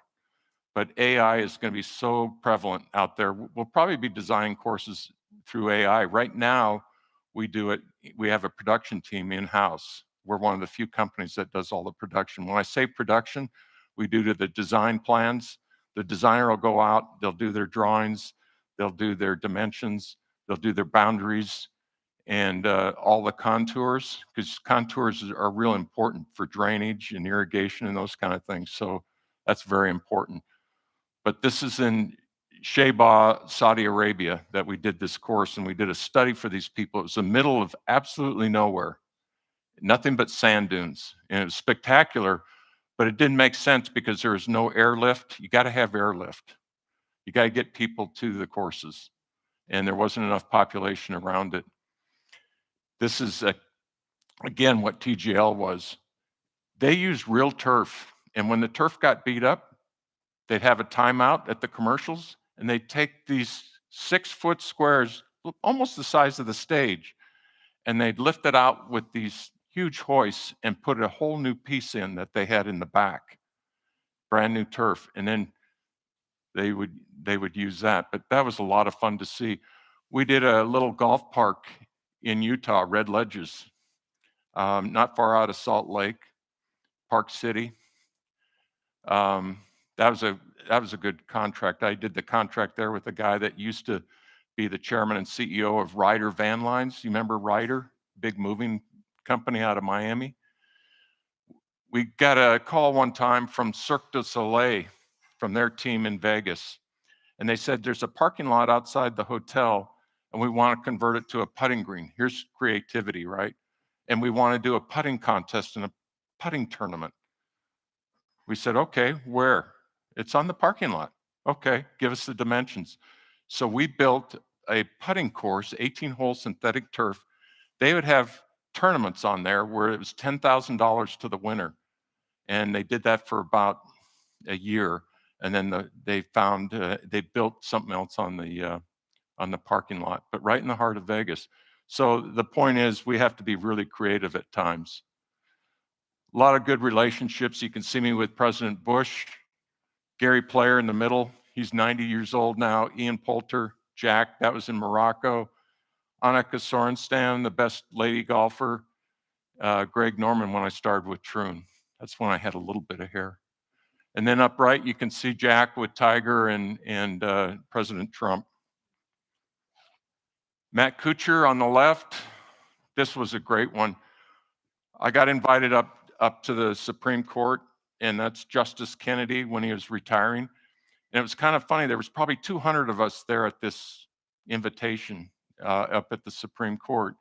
but AI is going to be so prevalent out there. We'll probably be designing courses through AI. Right now, we do it, we have a production team in-house. We're one of the few companies that does all the production. When I say production, we do the design plans. The designer will go out, they'll do their drawings, they'll do their dimensions, they'll do their boundaries, and all the contours, because contours are real important for drainage and irrigation and those kind of things. So that's very important. But this is in Sheba, Saudi Arabia, that we did this course, and we did a study for these people. It was the middle of absolutely nowhere, nothing but sand dunes, and it was spectacular, but it didn't make sense because there was no airlift. You got to have airlift. You got to get people to the courses, and there wasn't enough population around it. This is, again, what TGL was. They used real turf, and when the turf got beat up, they'd have a timeout at the commercials, and they'd take these 6-foot squares, almost the size of the stage, and they'd lift it out with these huge hoists and put a whole new piece in that they had in the back, brand new turf, and then they would use that. But that was a lot of fun to see. We did a little golf park in Utah, Red Ledges, not far out of Salt Lake, Park City. That was a good contract. I did the contract there with a guy that used to be the chairman and CEO of Ryder Van Lines. You remember Ryder, big moving company out of Miami? We got a call one time from Cirque du Soleil, from their team in Vegas, and they said there's a parking lot outside the hotel, and we want to convert it to a putting green. Here's creativity, right? And we want to do a putting contest and a putting tournament. We said, okay, where? It's on the parking lot. Okay, give us the dimensions. So we built a putting course, 18-hole synthetic turf. They would have tournaments on there where it was $10,000 to the winner. And they did that for about a year. And then they found, they built something else on the parking lot, but right in the heart of Vegas. So the point is, we have to be really creative at times. A lot of good relationships. You can see me with President Bush, Gary Player in the middle. He's 90 years old now. Ian Poulter, Jack, that was in Morocco. Annika Sorenstam, the best lady golfer. Greg Norman when I started with Troon. That's when I had a little bit of hair. And then up right, you can see Jack with Tiger and President Trump. Matt Kuchar on the left. This was a great one. I got invited up to the Supreme Court, and that's Justice Kennedy when he was retiring. And it was kind of funny. There was probably 200 of us there at this invitation up at the Supreme Court.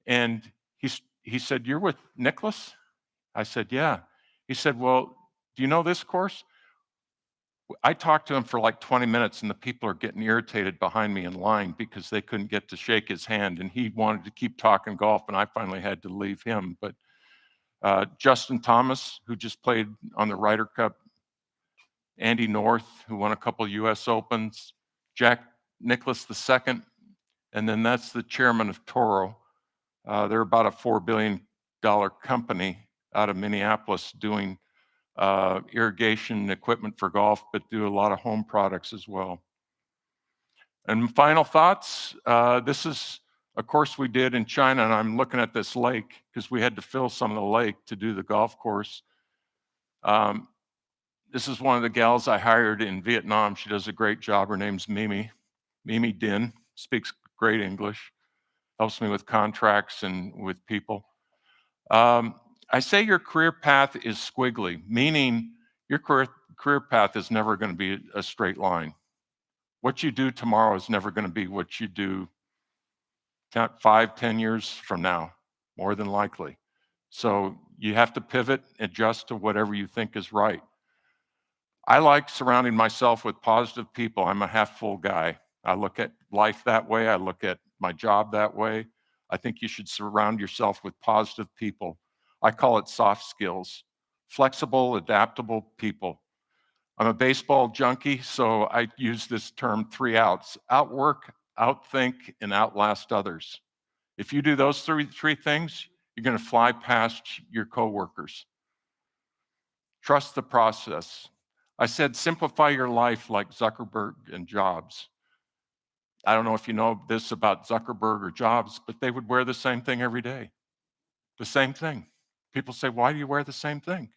And he said, "You're with Nicklaus?" I said, "Yeah." He said, "Well, do you know this course?" I talked to him for like 20 minutes, and the people are getting irritated behind me in line because they couldn't get to shake his hand, and he wanted to keep talking golf, and I finally had to leave him. But Justin Thomas, who just played on the Ryder Cup, Andy North, who won a couple U.S. Opens, Jack Nicklaus II, and then that's the chairman of Toro. They're about a $4 billion company out of Minneapolis doing irrigation equipment for golf, but do a lot of home products as well. And final thoughts, this is a course we did in China, and I'm looking at this lake because we had to fill some of the lake to do the golf course. This is one of the gals I hired in Vietnam. She does a great job. Her name's Mimi Din, speaks great English. helps me with contracts and with people. I say your career path is squiggly, meaning your career path is never going to be a straight line. What you do tomorrow is never going to be what you do 5, 10 years from now, more than likely. So you have to pivot, adjust to whatever you think is right. I like surrounding myself with positive people. I'm a half full guy. I look at life that way. I look at my job that way. I think you should surround yourself with positive people. I call it soft skills, flexible, adaptable people. I'm a baseball junkie, so I use this term 3 outs: outwork, outthink, and outlast others. If you do those three things, you're going to fly past your coworkers. Trust the process. I said simplify your life like Zuckerberg and Jobs. I don't know if you know this about Zuckerberg or Jobs, but they would wear the same thing every day. The same thing. People say, why do you wear the same thing?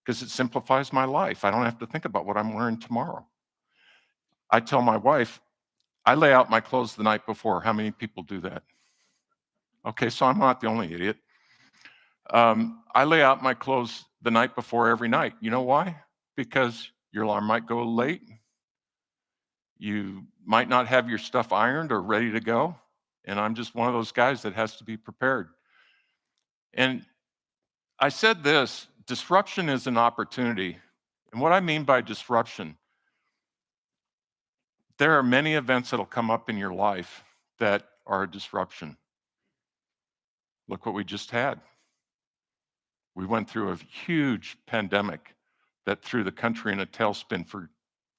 Because it simplifies my life. I don't have to think about what I'm wearing tomorrow. I tell my wife, I lay out my clothes the night before. How many people do that? Okay, so I'm not the only idiot. I lay out my clothes the night before every night. You know why? Because your alarm might go late. You might not have your stuff ironed or ready to go. And I'm just one of those guys that has to be prepared. And I said this, disruption is an opportunity. And what I mean by disruption, there are many events that'll come up in your life that are a disruption. Look what we just had. We went through a huge pandemic that threw the country in a tailspin for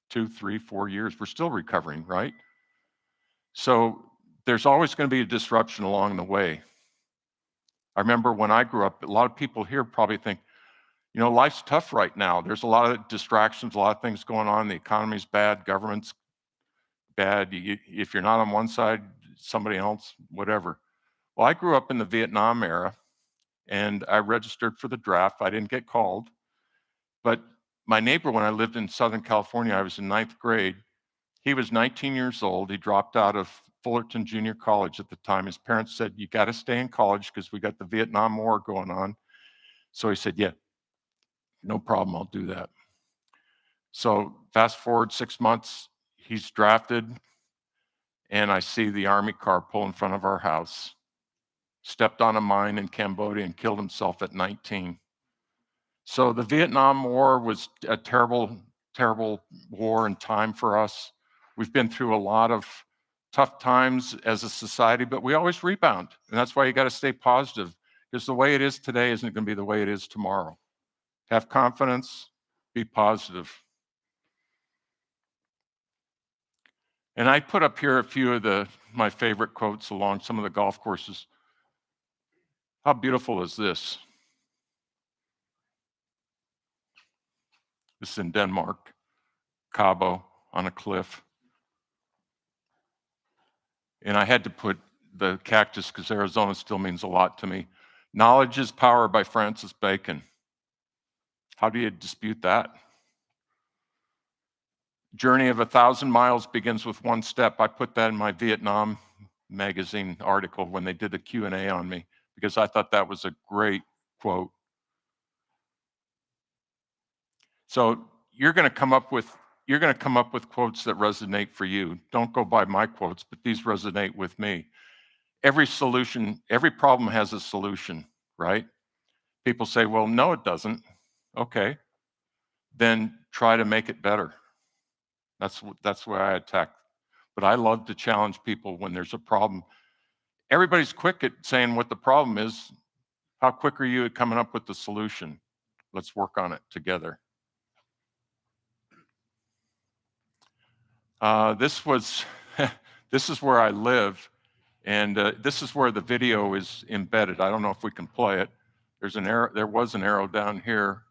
2, 3, 4 years. We're still recovering, right? So there's always going to be a disruption along the way. I remember when I grew up, a lot of people here probably think, you know, life's tough right now. There's a lot of distractions, a lot of things going on. The economy's bad, government's bad. If you're not on one side, somebody else, whatever. Well, I grew up in the Vietnam era, and I registered for the draft. I didn't get called. But my neighbor, when I lived in Southern California, I was in 9th grade. He was 19 years old. He dropped out of Fullerton Junior College at the time. His parents said, you got to stay in college because we got the Vietnam War going on. So he said, yeah, no problem, I'll do that. So fast forward 6 months, he's drafted, and I see the Army car pull in front of our house. Stepped on a mine in Cambodia and killed himself at 19. So the Vietnam War was a terrible, terrible war and time for us. We've been through a lot of tough times as a society, but we always rebound. And that's why you got to stay positive, because the way it is today isn't going to be the way it is tomorrow. Have confidence, be positive. And I put up here a few of my favorite quotes along some of the golf courses. How beautiful is this? This is in Denmark, Cabo, on a cliff. And I had to put the cactus because Arizona still means a lot to me. Knowledge is Power by Francis Bacon. How do you dispute that? Journey of 1,000 miles begins with one step. I put that in my Vietnam magazine article when they did the Q&A on me, because I thought that was a great quote. So you're going to come up with quotes that resonate for you. Don't go by my quotes, but these resonate with me. Every problem has a solution, right? People say, well, no, it doesn't. Okay, then try to make it better. That's where I attack. But I love to challenge people when there's a problem. Everybody's quick at saying what the problem is. How quick are you at coming up with the solution? Let's work on it together. This is where I live, and this is where the video is embedded. I don't know if we can play it. There was an arrow down here.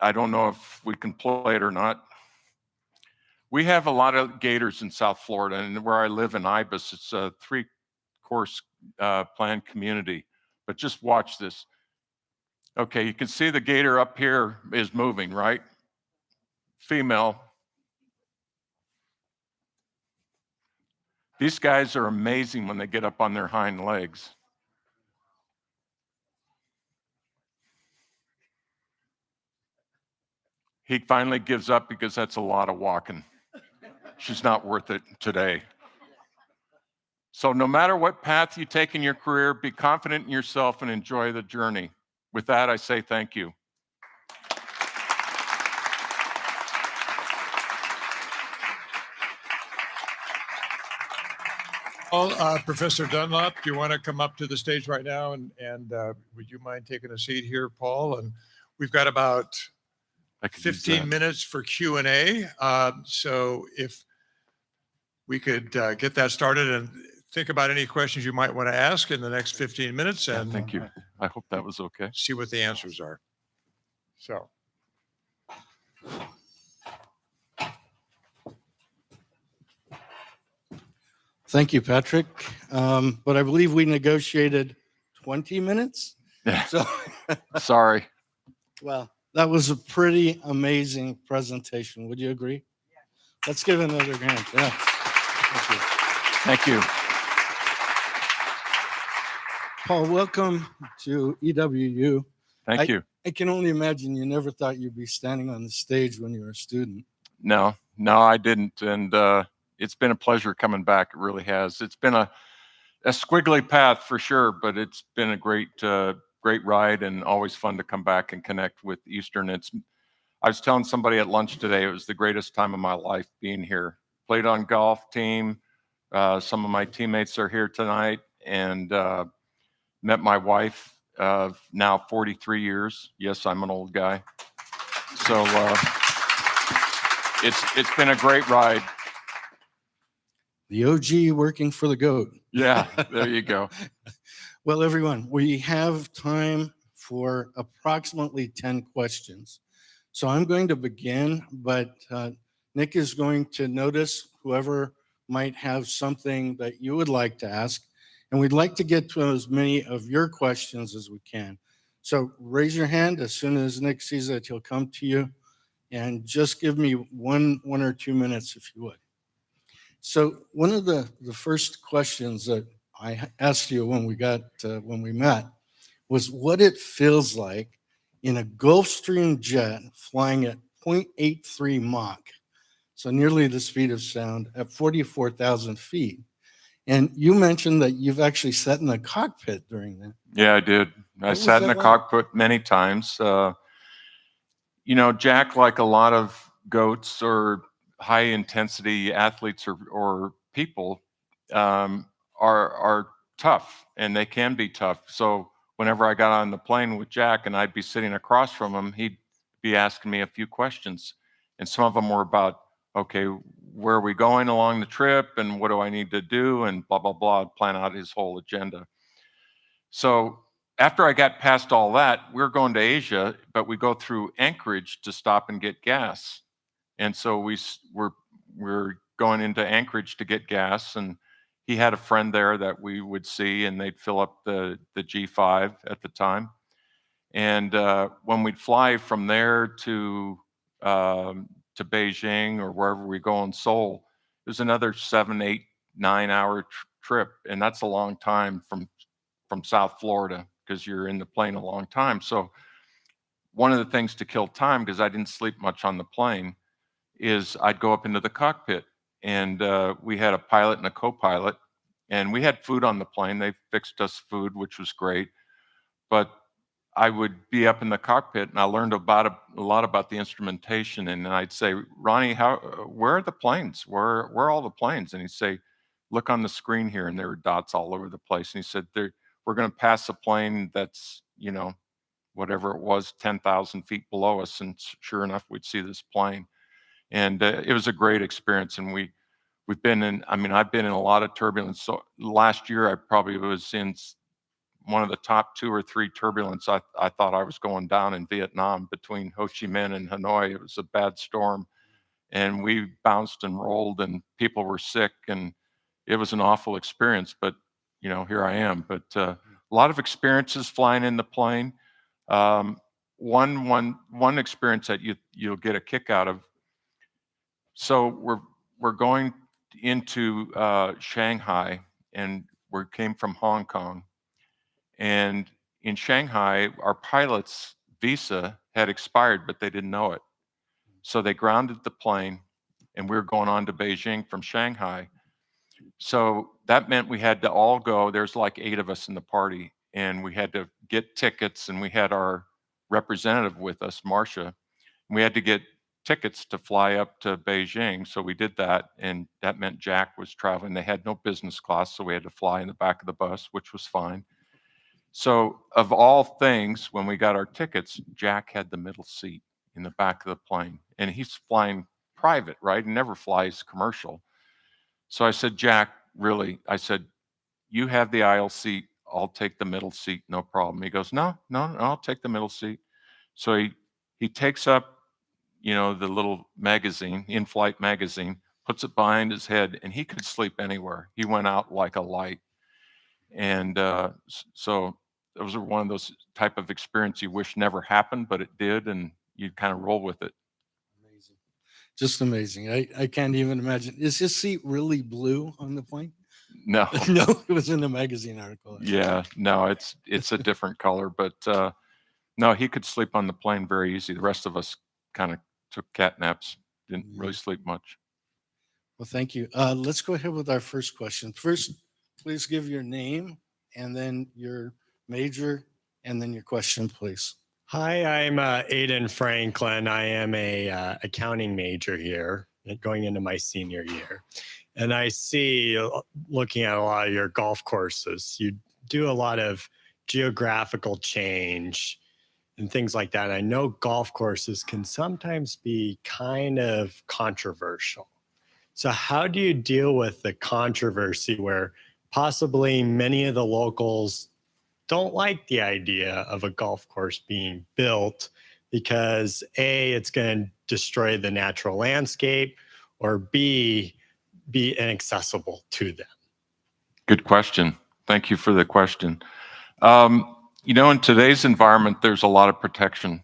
I don't know if we can play it or not. We have a lot of gators in South Florida, and where I live in Ibis, it's a 3-course planned community. But just watch this. Okay, you can see the gator up here is moving, right? Female. These guys are amazing when they get up on their hind legs. He finally gives up because that's a lot of walking. She's not worth it today. So no matter what path you take in your career, be confident in yourself and enjoy the journey. With that, I say thank you. Well, Professor Dunlop, do you want to come up to the stage right now? And would you mind taking a seat here, Paul? And we've got about I could use 15 that. minutes for Q&A. So if we could get that started and think about any questions you might want to ask in the next 15 minutes Yeah, and thank you. I hope that was okay. see what the answers are. So. Thank you, Patrick. But I believe we negotiated 20 minutes. Yeah, So, sorry. well, that was a pretty amazing presentation. Would you agree? Let's give another hand. Yeah. Thank you. Thank you. Paul, welcome to EWU. Thank you. I can only imagine you never thought you'd be standing on the stage when you were a student. No, I didn't. And it's been a pleasure coming back. It really has. It's been a squiggly path for sure, but it's been a great ride and always fun to come back and connect with Eastern. I was telling somebody at lunch today, it was the greatest time of my life being here. Played on golf team. Some of my teammates are here tonight, and met my wife of now 43 years. Yes, I'm an old guy. So it's been a great ride. The OG working for the GOAT. Yeah, there you go. Well, everyone, we have time for approximately 10 questions. So I'm going to begin, but Nick is going to notice whoever might have something that you would like to ask. And we'd like to get to as many of your questions as we can. So raise your hand as soon as Nick sees it, he'll come to you. And just give me one or 2 minutes if you would. So one of the first questions that I asked you when we met was what it feels like in a Gulfstream jet flying at 0.83 Mach, so nearly the speed of sound at 44,000 feet. And you mentioned that you've actually sat in the cockpit during that. Yeah, I did. I was sat in that the like? cockpit many times. Jack, like a lot of goats or high intensity athletes or people, are tough, and they can be tough. So whenever I got on the plane with Jack and I'd be sitting across from him, he'd be asking me a few questions. And some of them were about, okay, where are we going along the trip and what do I need to do and blah, blah, blah, plan out his whole agenda. So after I got past all that, we're going to Asia, but we go through Anchorage to stop and get gas. And so we're going into Anchorage to get gas, and he had a friend there that we would see, and they'd fill up the G5 at the time. And when we'd fly from there to Beijing or wherever we go in Seoul, it was another 7, 8, 9 hour trip, and that's a long time from South Florida because you're in the plane a long time. So one of the things to kill time, because I didn't sleep much on the plane, is I'd go up into the cockpit, and we had a pilot and a co-pilot, and we had food on the plane. They fixed us food, which was great. But I would be up in the cockpit, and I learned a lot about the instrumentation. And I'd say, Ronnie, where are the planes? Where are all the planes? And he'd say, look on the screen here, and there were dots all over the place. And he said, we're going to pass a plane that's, whatever it was, 10,000 feet below us. And sure enough, we'd see this plane. And it was a great experience. And I've been in a lot of turbulence. So last year, I probably was in one of the top 2 or 3 turbulence. I thought I was going down in Vietnam between Ho Chi Minh and Hanoi. It was a bad storm, and we bounced and rolled, and people were sick, and it was an awful experience. But here I am. But a lot of experiences flying in the plane. One experience that you'll get a kick out of. So we're going into Shanghai, and we came from Hong Kong. And in Shanghai, our pilot's visa had expired, but they didn't know it. So they grounded the plane, and we were going on to Beijing from Shanghai. So that meant we had to all go. There's like 8 of us in the party, and we had to get tickets, and we had our representative with us, Marcia. We had to get tickets to fly up to Beijing. So we did that, and that meant Jack was traveling. They had no business class, so we had to fly in the back of the bus, which was fine. So of all things, when we got our tickets, Jack had the middle seat in the back of the plane, and he's flying private, right? He never flies commercial. So I said, Jack, really, I said, you have the aisle seat. I'll take the middle seat, no problem. He goes, no, I'll take the middle seat. So he takes up, the little magazine, in-flight magazine, puts it behind his head, and he could sleep anywhere. He went out like a light. And so those are one of those type of experience you wish never happened, but it did, and you kind of roll with it. Amazing. Just amazing. I can't even imagine. Is his seat really blue on the plane? No. No, it was in the magazine article. Yeah, no, it's a different color, but no, he could sleep on the plane very easy. The rest of us kind of took cat naps, didn't really sleep much. Well, thank you. Let's go ahead with our first question. First, please give your name and then your major and then your question, please. Hi, I'm Aiden Franklin. I am a accounting major here, going into my senior year. And I see, looking at a lot of your golf courses, you do a lot of geographical change and things like that. I know golf courses can sometimes be kind of controversial. So how do you deal with the controversy where possibly many of the locals don't like the idea of a golf course being built because A, it's going to destroy the natural landscape, or B, be inaccessible to them? Good question. Thank you for the question. In today's environment, there's a lot of protection,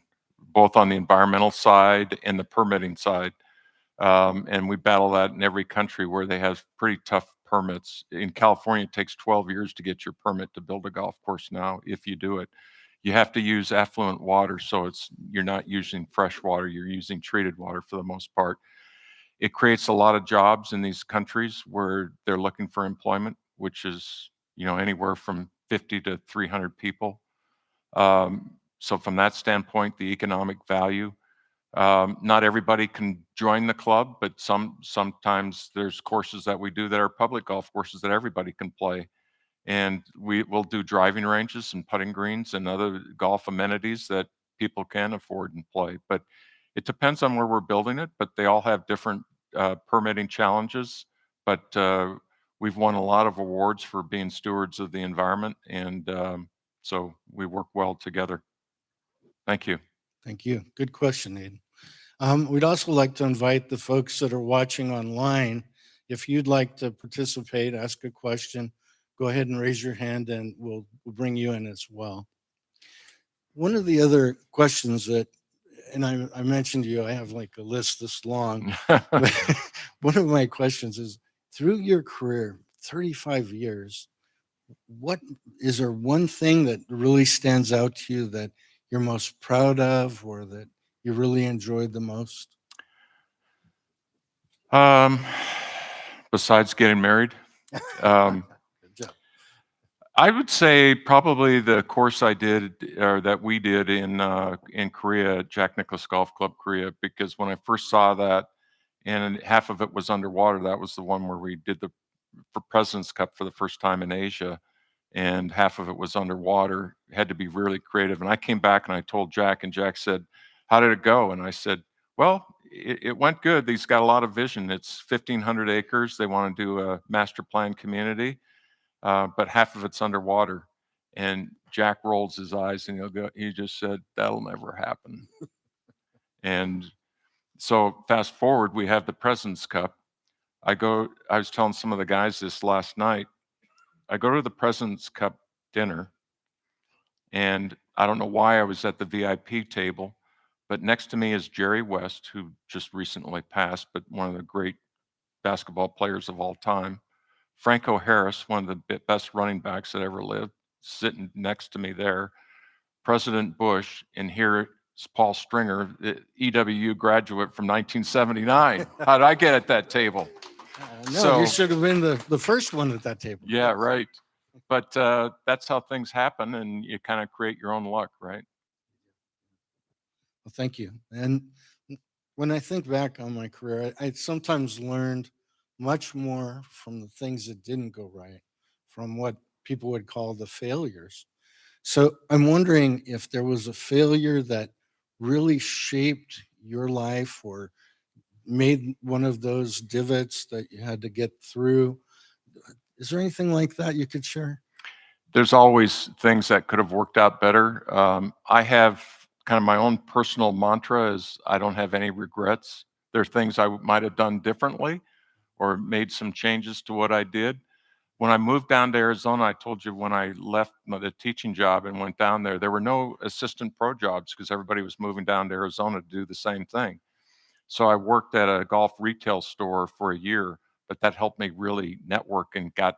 both on the environmental side and the permitting side. And we battle that in every country where they have pretty tough permits. In California, it takes 12 years to get your permit to build a golf course now, if you do it. You have to use affluent water, so you're not using fresh water, you're using treated water for the most part. It creates a lot of jobs in these countries where they're looking for employment, which is, anywhere from 50 to 300 people. So from that standpoint, the economic value, not everybody can join the club, but sometimes there's courses that we do that are public golf courses that everybody can play. And we will do driving ranges and putting greens and other golf amenities that people can afford and play. But it depends on where we're building it, but they all have different permitting challenges. But we've won a lot of awards for being stewards of the environment, and so we work well together. Thank you. Thank you. Good question, Aiden. We'd also like to invite the folks that are watching online. If you'd like to participate, ask a question, go ahead and raise your hand and we'll bring you in as well. One of the other questions that, and I mentioned to you, I have like a list this long. One of my questions is, through your career, 35 years, is there one thing that really stands out to you that you're most proud of or that you really enjoyed the most? Besides getting married, Good job. I would say probably the course I did, or that we did in Korea, Jack Nicklaus Golf Club Korea, because when I first saw that, and half of it was underwater, that was the one where we did for President's Cup for the first time in Asia, and half of it was underwater. It had to be really creative. And I came back and I told Jack, and Jack said, "How did it go?" And I said, "Well, it went good. He's got a lot of vision. It's 1,500 acres. They want to do a master plan community, but half of it's underwater." And Jack rolls his eyes and he just said, "That'll never happen." And so fast forward, we have the President's Cup. I was telling some of the guys this last night. I go to the President's Cup dinner, and I don't know why I was at the VIP table, but next to me is Jerry West, who just recently passed, but one of the great basketball players of all time. Franco Harris, one of the best running backs that ever lived, sitting next to me there. President Bush, and here is Paul Stringer, the EWU graduate from 1979. How did I get at that table? No, So- you should have been the first one at that table. Yeah, right. But that's how things happen, and you kind of create your own luck, right? Well, thank you. And when I think back on my career, I sometimes learned much more from the things that didn't go right, from what people would call the failures. So I'm wondering if there was a failure that really shaped your life or made one of those divots that you had to get through. Is there anything like that you could share? There's always things that could have worked out better. I have kind of my own personal mantra is I don't have any regrets. There are things I might have done differently or made some changes to what I did. When I moved down to Arizona, I told you when I left the teaching job and went down there, there were no assistant pro jobs because everybody was moving down to Arizona to do the same thing. So I worked at a golf retail store for a year, but that helped me really network and got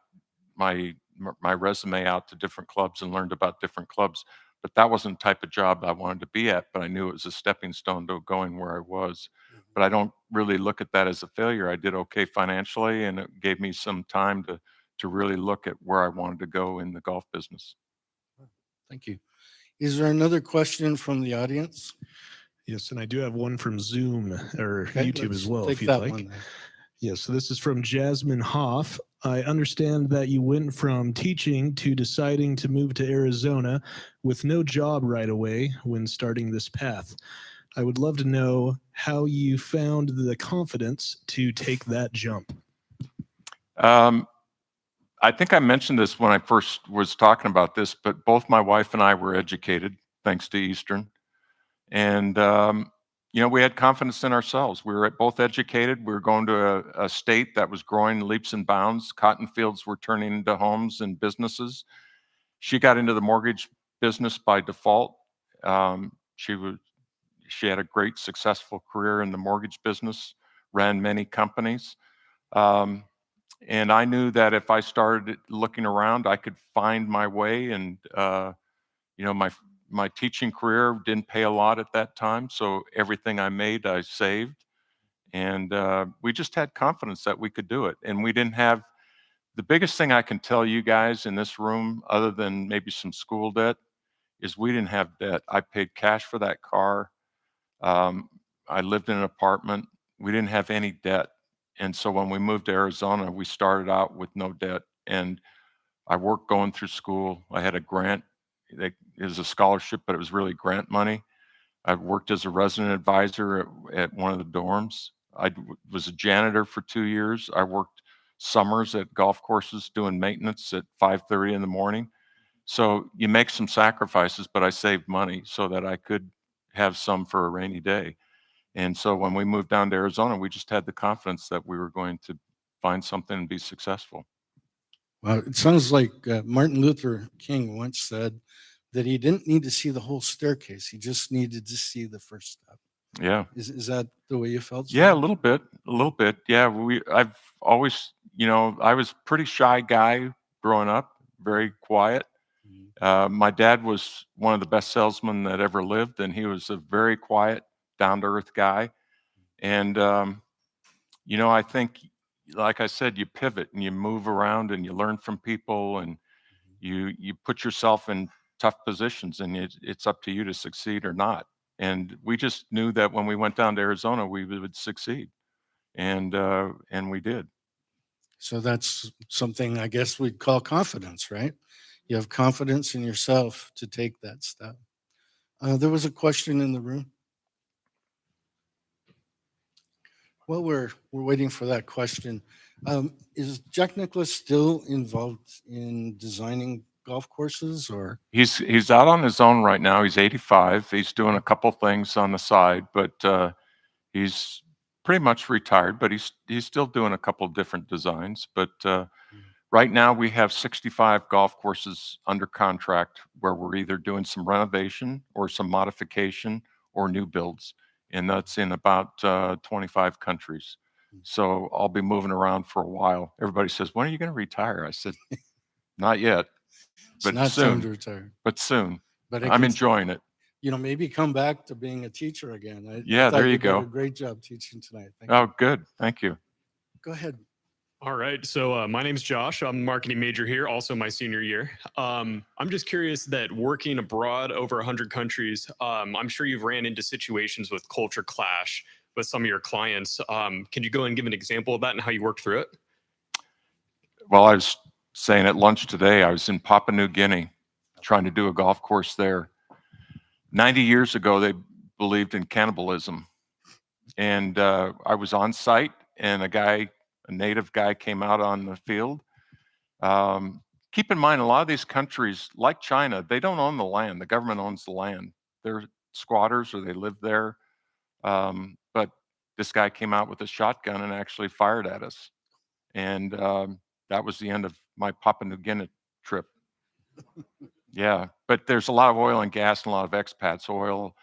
my resume out to different clubs and learned about different clubs. But that wasn't the type of job I wanted to be at, but I knew it was a stepping stone to going where I was. But I don't really look at that as a failure. I did okay financially, and it gave me some time to really look at where I wanted to go in the golf business. Thank you. Is there another question from the audience? Yes, and I do have one from Zoom or Okay, YouTube let's as well, take if you'd that like. one then. Yes, so this is from Jasmine Hoff. I understand that you went from teaching to deciding to move to Arizona with no job right away when starting this path. I would love to know how you found the confidence to take that jump. I think I mentioned this when I first was talking about this, but both my wife and I were educated, thanks to Eastern. And, we had confidence in ourselves. We were both educated. We were going to a state that was growing leaps and bounds. Cotton fields were turning into homes and businesses. She got into the mortgage business by default. She had a great, successful career in the mortgage business, ran many companies. And I knew that if I started looking around, I could find my way. And my teaching career didn't pay a lot at that time, so everything I made, I saved. And we just had confidence that we could do it. And we didn't have the biggest thing I can tell you guys in this room, other than maybe some school debt, is we didn't have debt. I paid cash for that car. I lived in an apartment. We didn't have any debt. And so when we moved to Arizona, we started out with no debt. And I worked going through school. I had a grant. It was a scholarship, but it was really grant money. I worked as a resident advisor at one of the dorms. Was a janitor for 2 years. I worked summers at golf courses doing maintenance at 5:30 in the morning. So you make some sacrifices, but I saved money so that I could have some for a rainy day. And so when we moved down to Arizona, we just had the confidence that we were going to find something and be successful. Well, it sounds like Martin Luther King once said that he didn't need to see the whole staircase. He just needed to see the first step. Yeah. Is that the way you felt? Yeah, a little bit. Yeah, I've always, I was a pretty shy guy growing up, very quiet. My dad was one of the best salesmen that ever lived, and he was a very quiet, down-to-earth guy. And, I think, like I said, you pivot and you move around and you learn from people, and you put yourself in tough positions, and it's up to you to succeed or not. And we just knew that when we went down to Arizona, we would succeed, and we did. So that's something I guess we'd call confidence, right? You have confidence in yourself to take that step. There was a question in the room. While we're waiting for that question, is Jack Nicklaus still involved in designing golf courses, or? He's out on his own right now. He's 85. He's doing a couple things on the side, but he's pretty much retired. But he's still doing a couple different designs. But right now we have 65 golf courses under contract where we're either doing some renovation or some modification or new builds, and that's in about 25 countries. So I'll be moving around for a while. Everybody says, when are you going to retire? I said, not yet, It's but not time soon, to retire. but soon. But I'm enjoying it. maybe come back to being a teacher again. I Yeah, thought there you did go. a great job teaching tonight. Thank Oh, you. good. Thank you. Go ahead. All right. So my name's Josh. I'm a marketing major here, also my senior year. I'm just curious that working abroad over 100 countries, I'm sure you've ran into situations with culture clash with some of your clients. Can you go and give an example of that and how you worked through it? Well, I was saying at lunch today, I was in Papua New Guinea trying to do a golf course there. 90 years ago, they believed in cannibalism. And I was on site, and a native guy came out on the field. Keep in mind, a lot of these countries, like China, they don't own the land. The government owns the land. They're squatters or they live there. But this guy came out with a shotgun and actually fired at us. And that was the end of my Papua New Guinea trip. Yeah, but there's a lot of oil and gas and a lot of expats. Oil,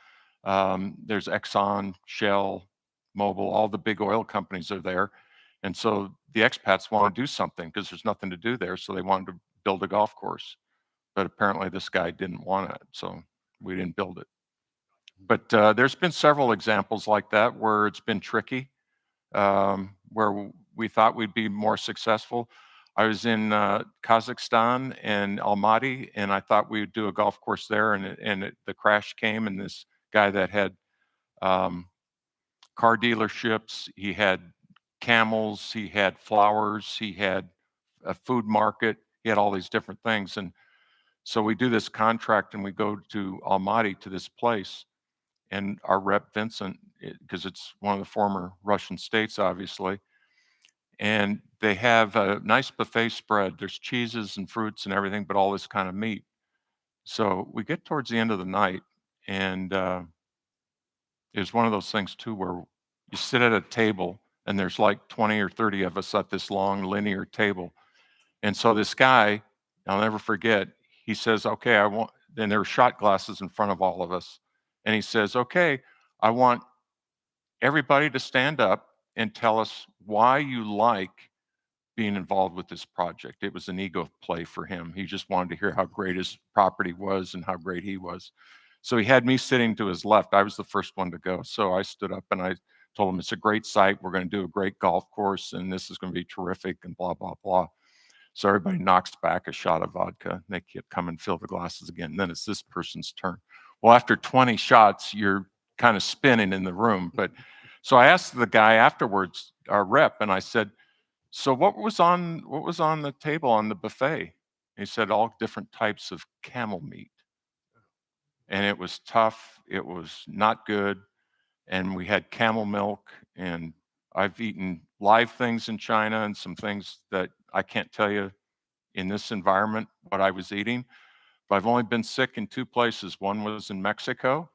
there's Exxon, Shell, Mobil, all the big oil companies are there. And so the expats want to do something because there's nothing to do there. So they wanted to build a golf course. But apparently this guy didn't want it. So we didn't build it. But there's been several examples like that where it's been tricky, where we thought we'd be more successful. I was in Kazakhstan and Almaty, and I thought we would do a golf course there, and the crash came, and this guy that had car dealerships, he had camels, he had flowers, he had a food market, he had all these different things. And so we do this contract, and we go to Almaty, to this place, and our rep Vincent, because it's one of the former Russian states, obviously, and they have a nice buffet spread. There's cheeses and fruits and everything, but all this kind of meat. So we get towards the end of the night, and it was one of those things too where you sit at a table and there's like 20 or 30 of us at this long linear table. And so this guy, I'll never forget, he says, okay, then there were shot glasses in front of all of us. And he says, okay, I want everybody to stand up and tell us why you like being involved with this project. It was an ego play for him. He just wanted to hear how great his property was and how great he was. So he had me sitting to his left. I was the first one to go. So I stood up and I told him, it's a great site. We're going to do a great golf course and this is going to be terrific and blah, blah, blah. So everybody knocks back a shot of vodka and they come and fill the glasses again. And then it's this person's turn. Well, after 20 shots, you're kind of spinning in the room. But so I asked the guy afterwards, our rep, and I said, so what was on the table on the buffet? He said all different types of camel meat. And it was tough, it was not good, and we had camel milk, and I've eaten live things in China and some things that I can't tell you in this environment what I was eating. But I've only been sick in 2 places. One was in Mexico,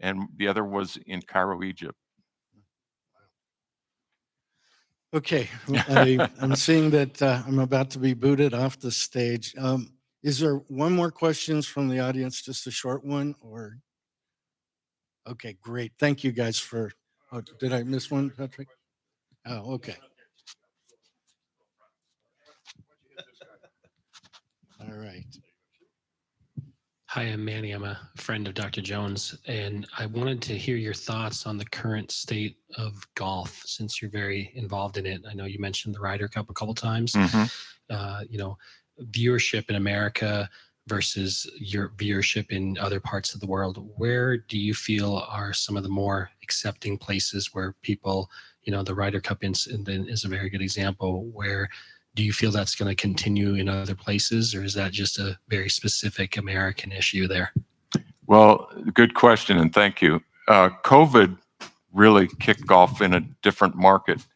and the other was in Cairo, Egypt. Okay, I'm seeing that I'm about to be booted off the stage. Is there one more questions from the audience, just a short one, or? Okay, great. Thank you guys for, oh, did I miss one, Patrick? Oh, okay. All right. Hi, I'm Manny. I'm a friend of Dr. Jones, and I wanted to hear your thoughts on the current state of golf since you're very involved in it. I know you mentioned the Ryder Cup a couple times. Viewership in America versus your viewership in other parts of the world. Where do you feel are some of the more accepting places where people, the Ryder Cup incident is a very good example. Where do you feel that's going to continue in other places, or is that just a very specific American issue there? Well, good question, and thank you. COVID really kicked golf in a different market.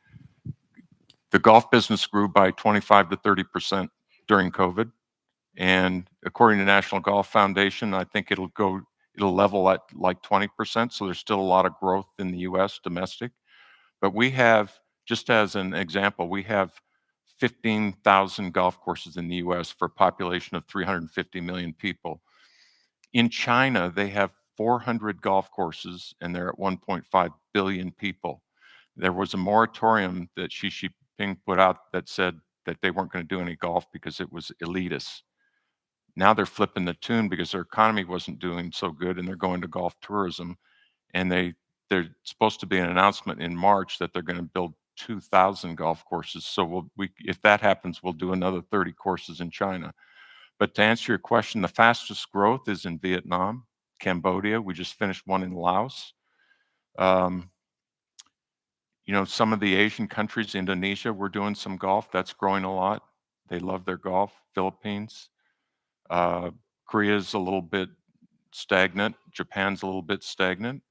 The golf business grew by 25 to 30% during COVID, and according to National Golf Foundation, I think it'll level at like 20%. So there's still a lot of growth in the U.S. domestic, but we have, just as an example, we have 15,000 golf courses in the US for a population of 350 million people. In China, they have 400 golf courses and they're at 1.5 billion people. There was a moratorium that Xi Jinping put out that said that they weren't going to do any golf because it was elitist. Now they're flipping the tune because their economy wasn't doing so good, and they're going to golf tourism. And there's supposed to be an announcement in March that they're going to build 2,000 golf courses. So if that happens, we'll do another 30 courses in China. But to answer your question, the fastest growth is in Vietnam, Cambodia. We just finished one in Laos. Some of the Asian countries, Indonesia, we're doing some golf. That's growing a lot. They love their golf. Philippines. Korea's a little bit stagnant. Japan's a little bit stagnant.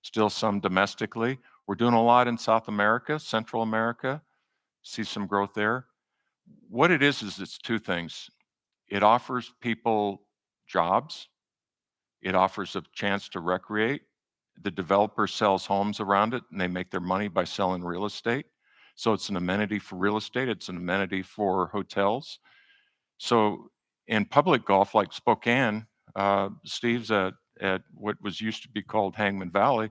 Still some domestically. We're doing a lot in South America, Central America. See some growth there. What it is it's two things. It offers people jobs. It offers a chance to recreate. The developer sells homes around it, and they make their money by selling real estate. So it's an amenity for real estate. It's an amenity for hotels. So in public golf, like Spokane, Steve's at what was used to be called Hangman Valley,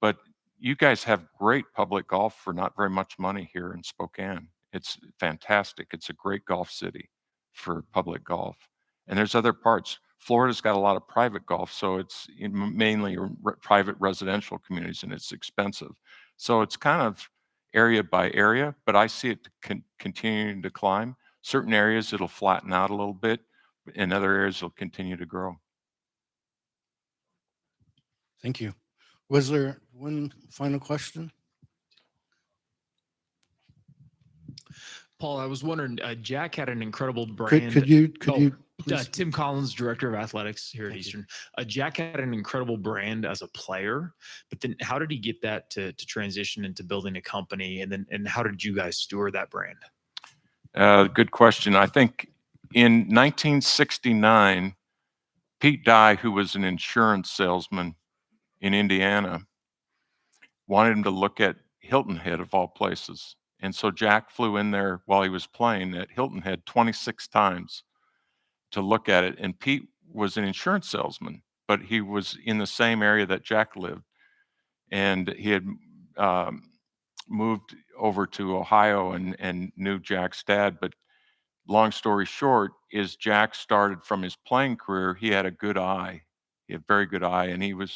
but you guys have great public golf for not very much money here in Spokane. It's fantastic. It's a great golf city for public golf. And there's other parts. Florida's got a lot of private golf, so it's mainly private residential communities, and it's expensive. So it's kind of area by area, but I see it continuing to climb. Certain areas it'll flatten out a little bit. In other areas it'll continue to grow. Thank you. Was there one final question? Paul, I was wondering, Jack had an incredible Could, brand. could you please? Tim Collins, Director of Athletics here at Thank you. Eastern. Jack had an incredible brand as a player, but then how did he get that to transition into building a company? And how did you guys steward that brand? Good question. I think in 1969, Pete Dye, who was an insurance salesman in Indiana, wanted him to look at Hilton Head of all places. And so Jack flew in there while he was playing at Hilton Head 26 times to look at it. And Pete was an insurance salesman, but he was in the same area that Jack lived. And he had moved over to Ohio and knew Jack's dad. But long story short is Jack started from his playing career. He had a good eye. He had a very good eye. And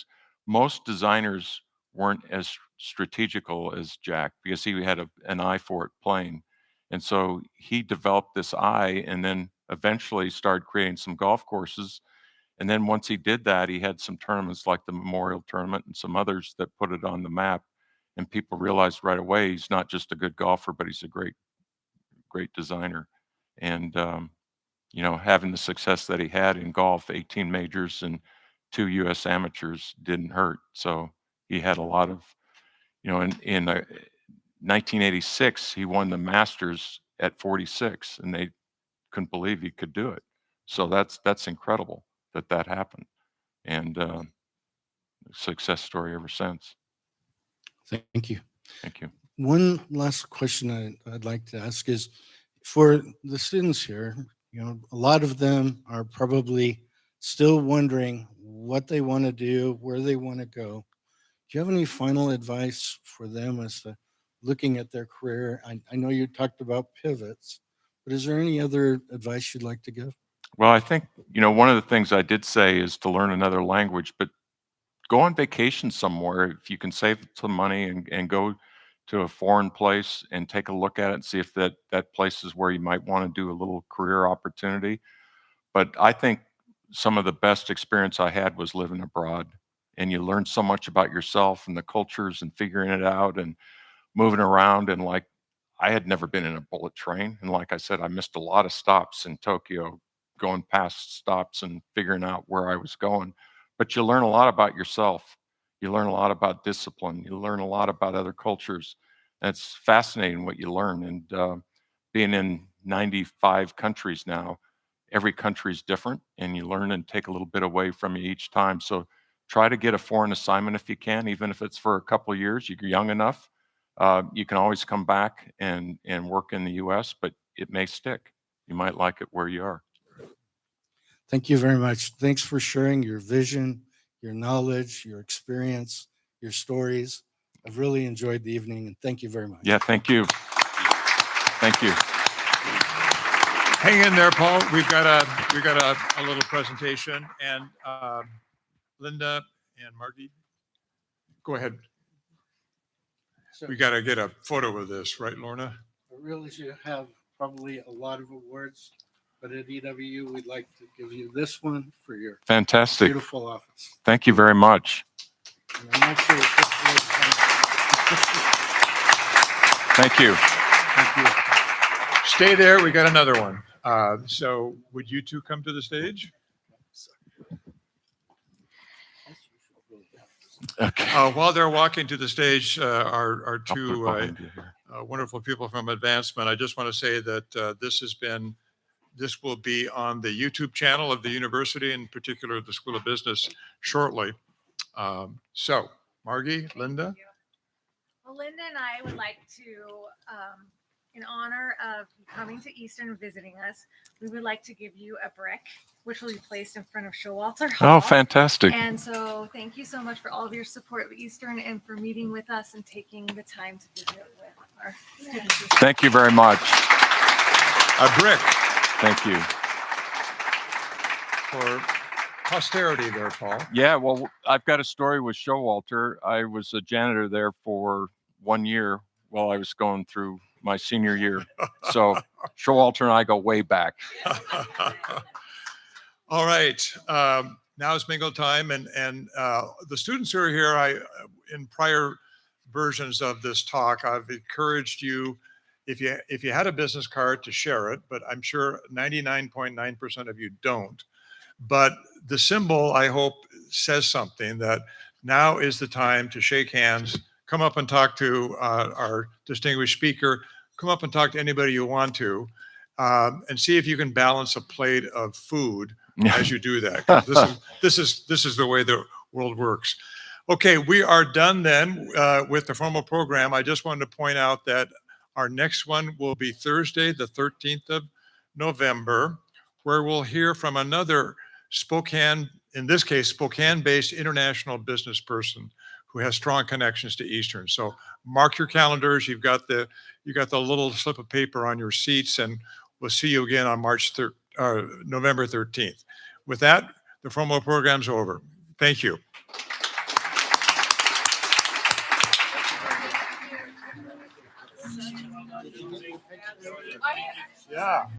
most designers weren't as strategical as Jack because he had an eye for it playing. And so he developed this eye and then eventually started creating some golf courses. And then once he did that, he had some tournaments like the Memorial Tournament and some others that put it on the map. And people realized right away he's not just a good golfer, but he's a great designer. And having the success that he had in golf, 18 majors and 2 U.S. amateurs didn't hurt. So he had a lot of, in 1986, he won the Masters at 46, and they couldn't believe he could do it. So that's incredible that happened, and success story ever since. Thank you. Thank you. One last question I'd like to ask is, for the students here, a lot of them are probably still wondering what they want to do, where they want to go. Do you have any final advice for them as to looking at their career? I know you talked about pivots, but is there any other advice you'd like to give? Well, I think, one of the things I did say is to learn another language, but go on vacation somewhere. If you can save some money and go to a foreign place and take a look at it and see if that place is where you might want to do a little career opportunity. But I think some of the best experience I had was living abroad, and you learn so much about yourself and the cultures and figuring it out and moving around. And like, I had never been in a bullet train. And like I said, I missed a lot of stops in Tokyo, going past stops and figuring out where I was going. But you learn a lot about yourself. You learn a lot about discipline. You learn a lot about other cultures. And it's fascinating what you learn. And being in 95 countries now, every country is different, and you learn and take a little bit away from you each time. So try to get a foreign assignment if you can, even if it's for a couple of years. You're young enough. You can always come back and work in the U.S., but it may stick. You might like it where you are. Thank you very much. Thanks for sharing your vision, your knowledge, your experience, your stories. I've really enjoyed the evening, and thank you very much. Yeah, thank you. Thank you. Hang in there, Paul. We've got a little presentation, and Linda and Margie, go ahead. So We got to get a photo of this, right, Lorna? I realize you have probably a lot of awards, but at EWU, we'd like to give you this one for your Fantastic. beautiful office. Thank you very much. And I'm not sure if this was- Thank you. Thank you. Stay there. We got another one. So would you two come to the stage? Okay. While they're walking to the stage, our I'll put two behind you here. wonderful people from Advancement, I just want to say that this will be on the YouTube channel of the university, in particular the School of Business, shortly. So, Margie, Linda. Well, Linda and I would like to, in honor of you coming to Eastern and visiting us, we would like to give you a brick, which will be placed in front of Showalter Hall. Oh, fantastic. And so thank you so much for all of your support of Eastern and for meeting with us and taking the time to visit with our students. Thank you very much. A brick Thank you. for posterity there, Paul. Yeah, well, I've got a story with Showalter. I was a janitor there for 1 year while I was going through my senior year. So Showalter and I go way back. All right. Now it's bingo time, and the students who are here, in prior versions of this talk, I've encouraged you, if you had a business card, to share it, but I'm sure 99.9% of you don't. But the symbol, I hope, says something, that now is the time to shake hands, come up and talk to our distinguished speaker, come up and talk to anybody you want to, and see if you can balance a plate of food as you do that. 'Cause this is the way the world works. Okay, we are done then with the formal program. I just wanted to point out that our next one will be Thursday, the 13th of November, where we'll hear from another Spokane, in this case, Spokane-based international business person who has strong connections to Eastern. So mark your calendars. You got the little slip of paper on your seats, and we'll see you again on November 13th. With that, the formal program's over. Thank you. Yeah.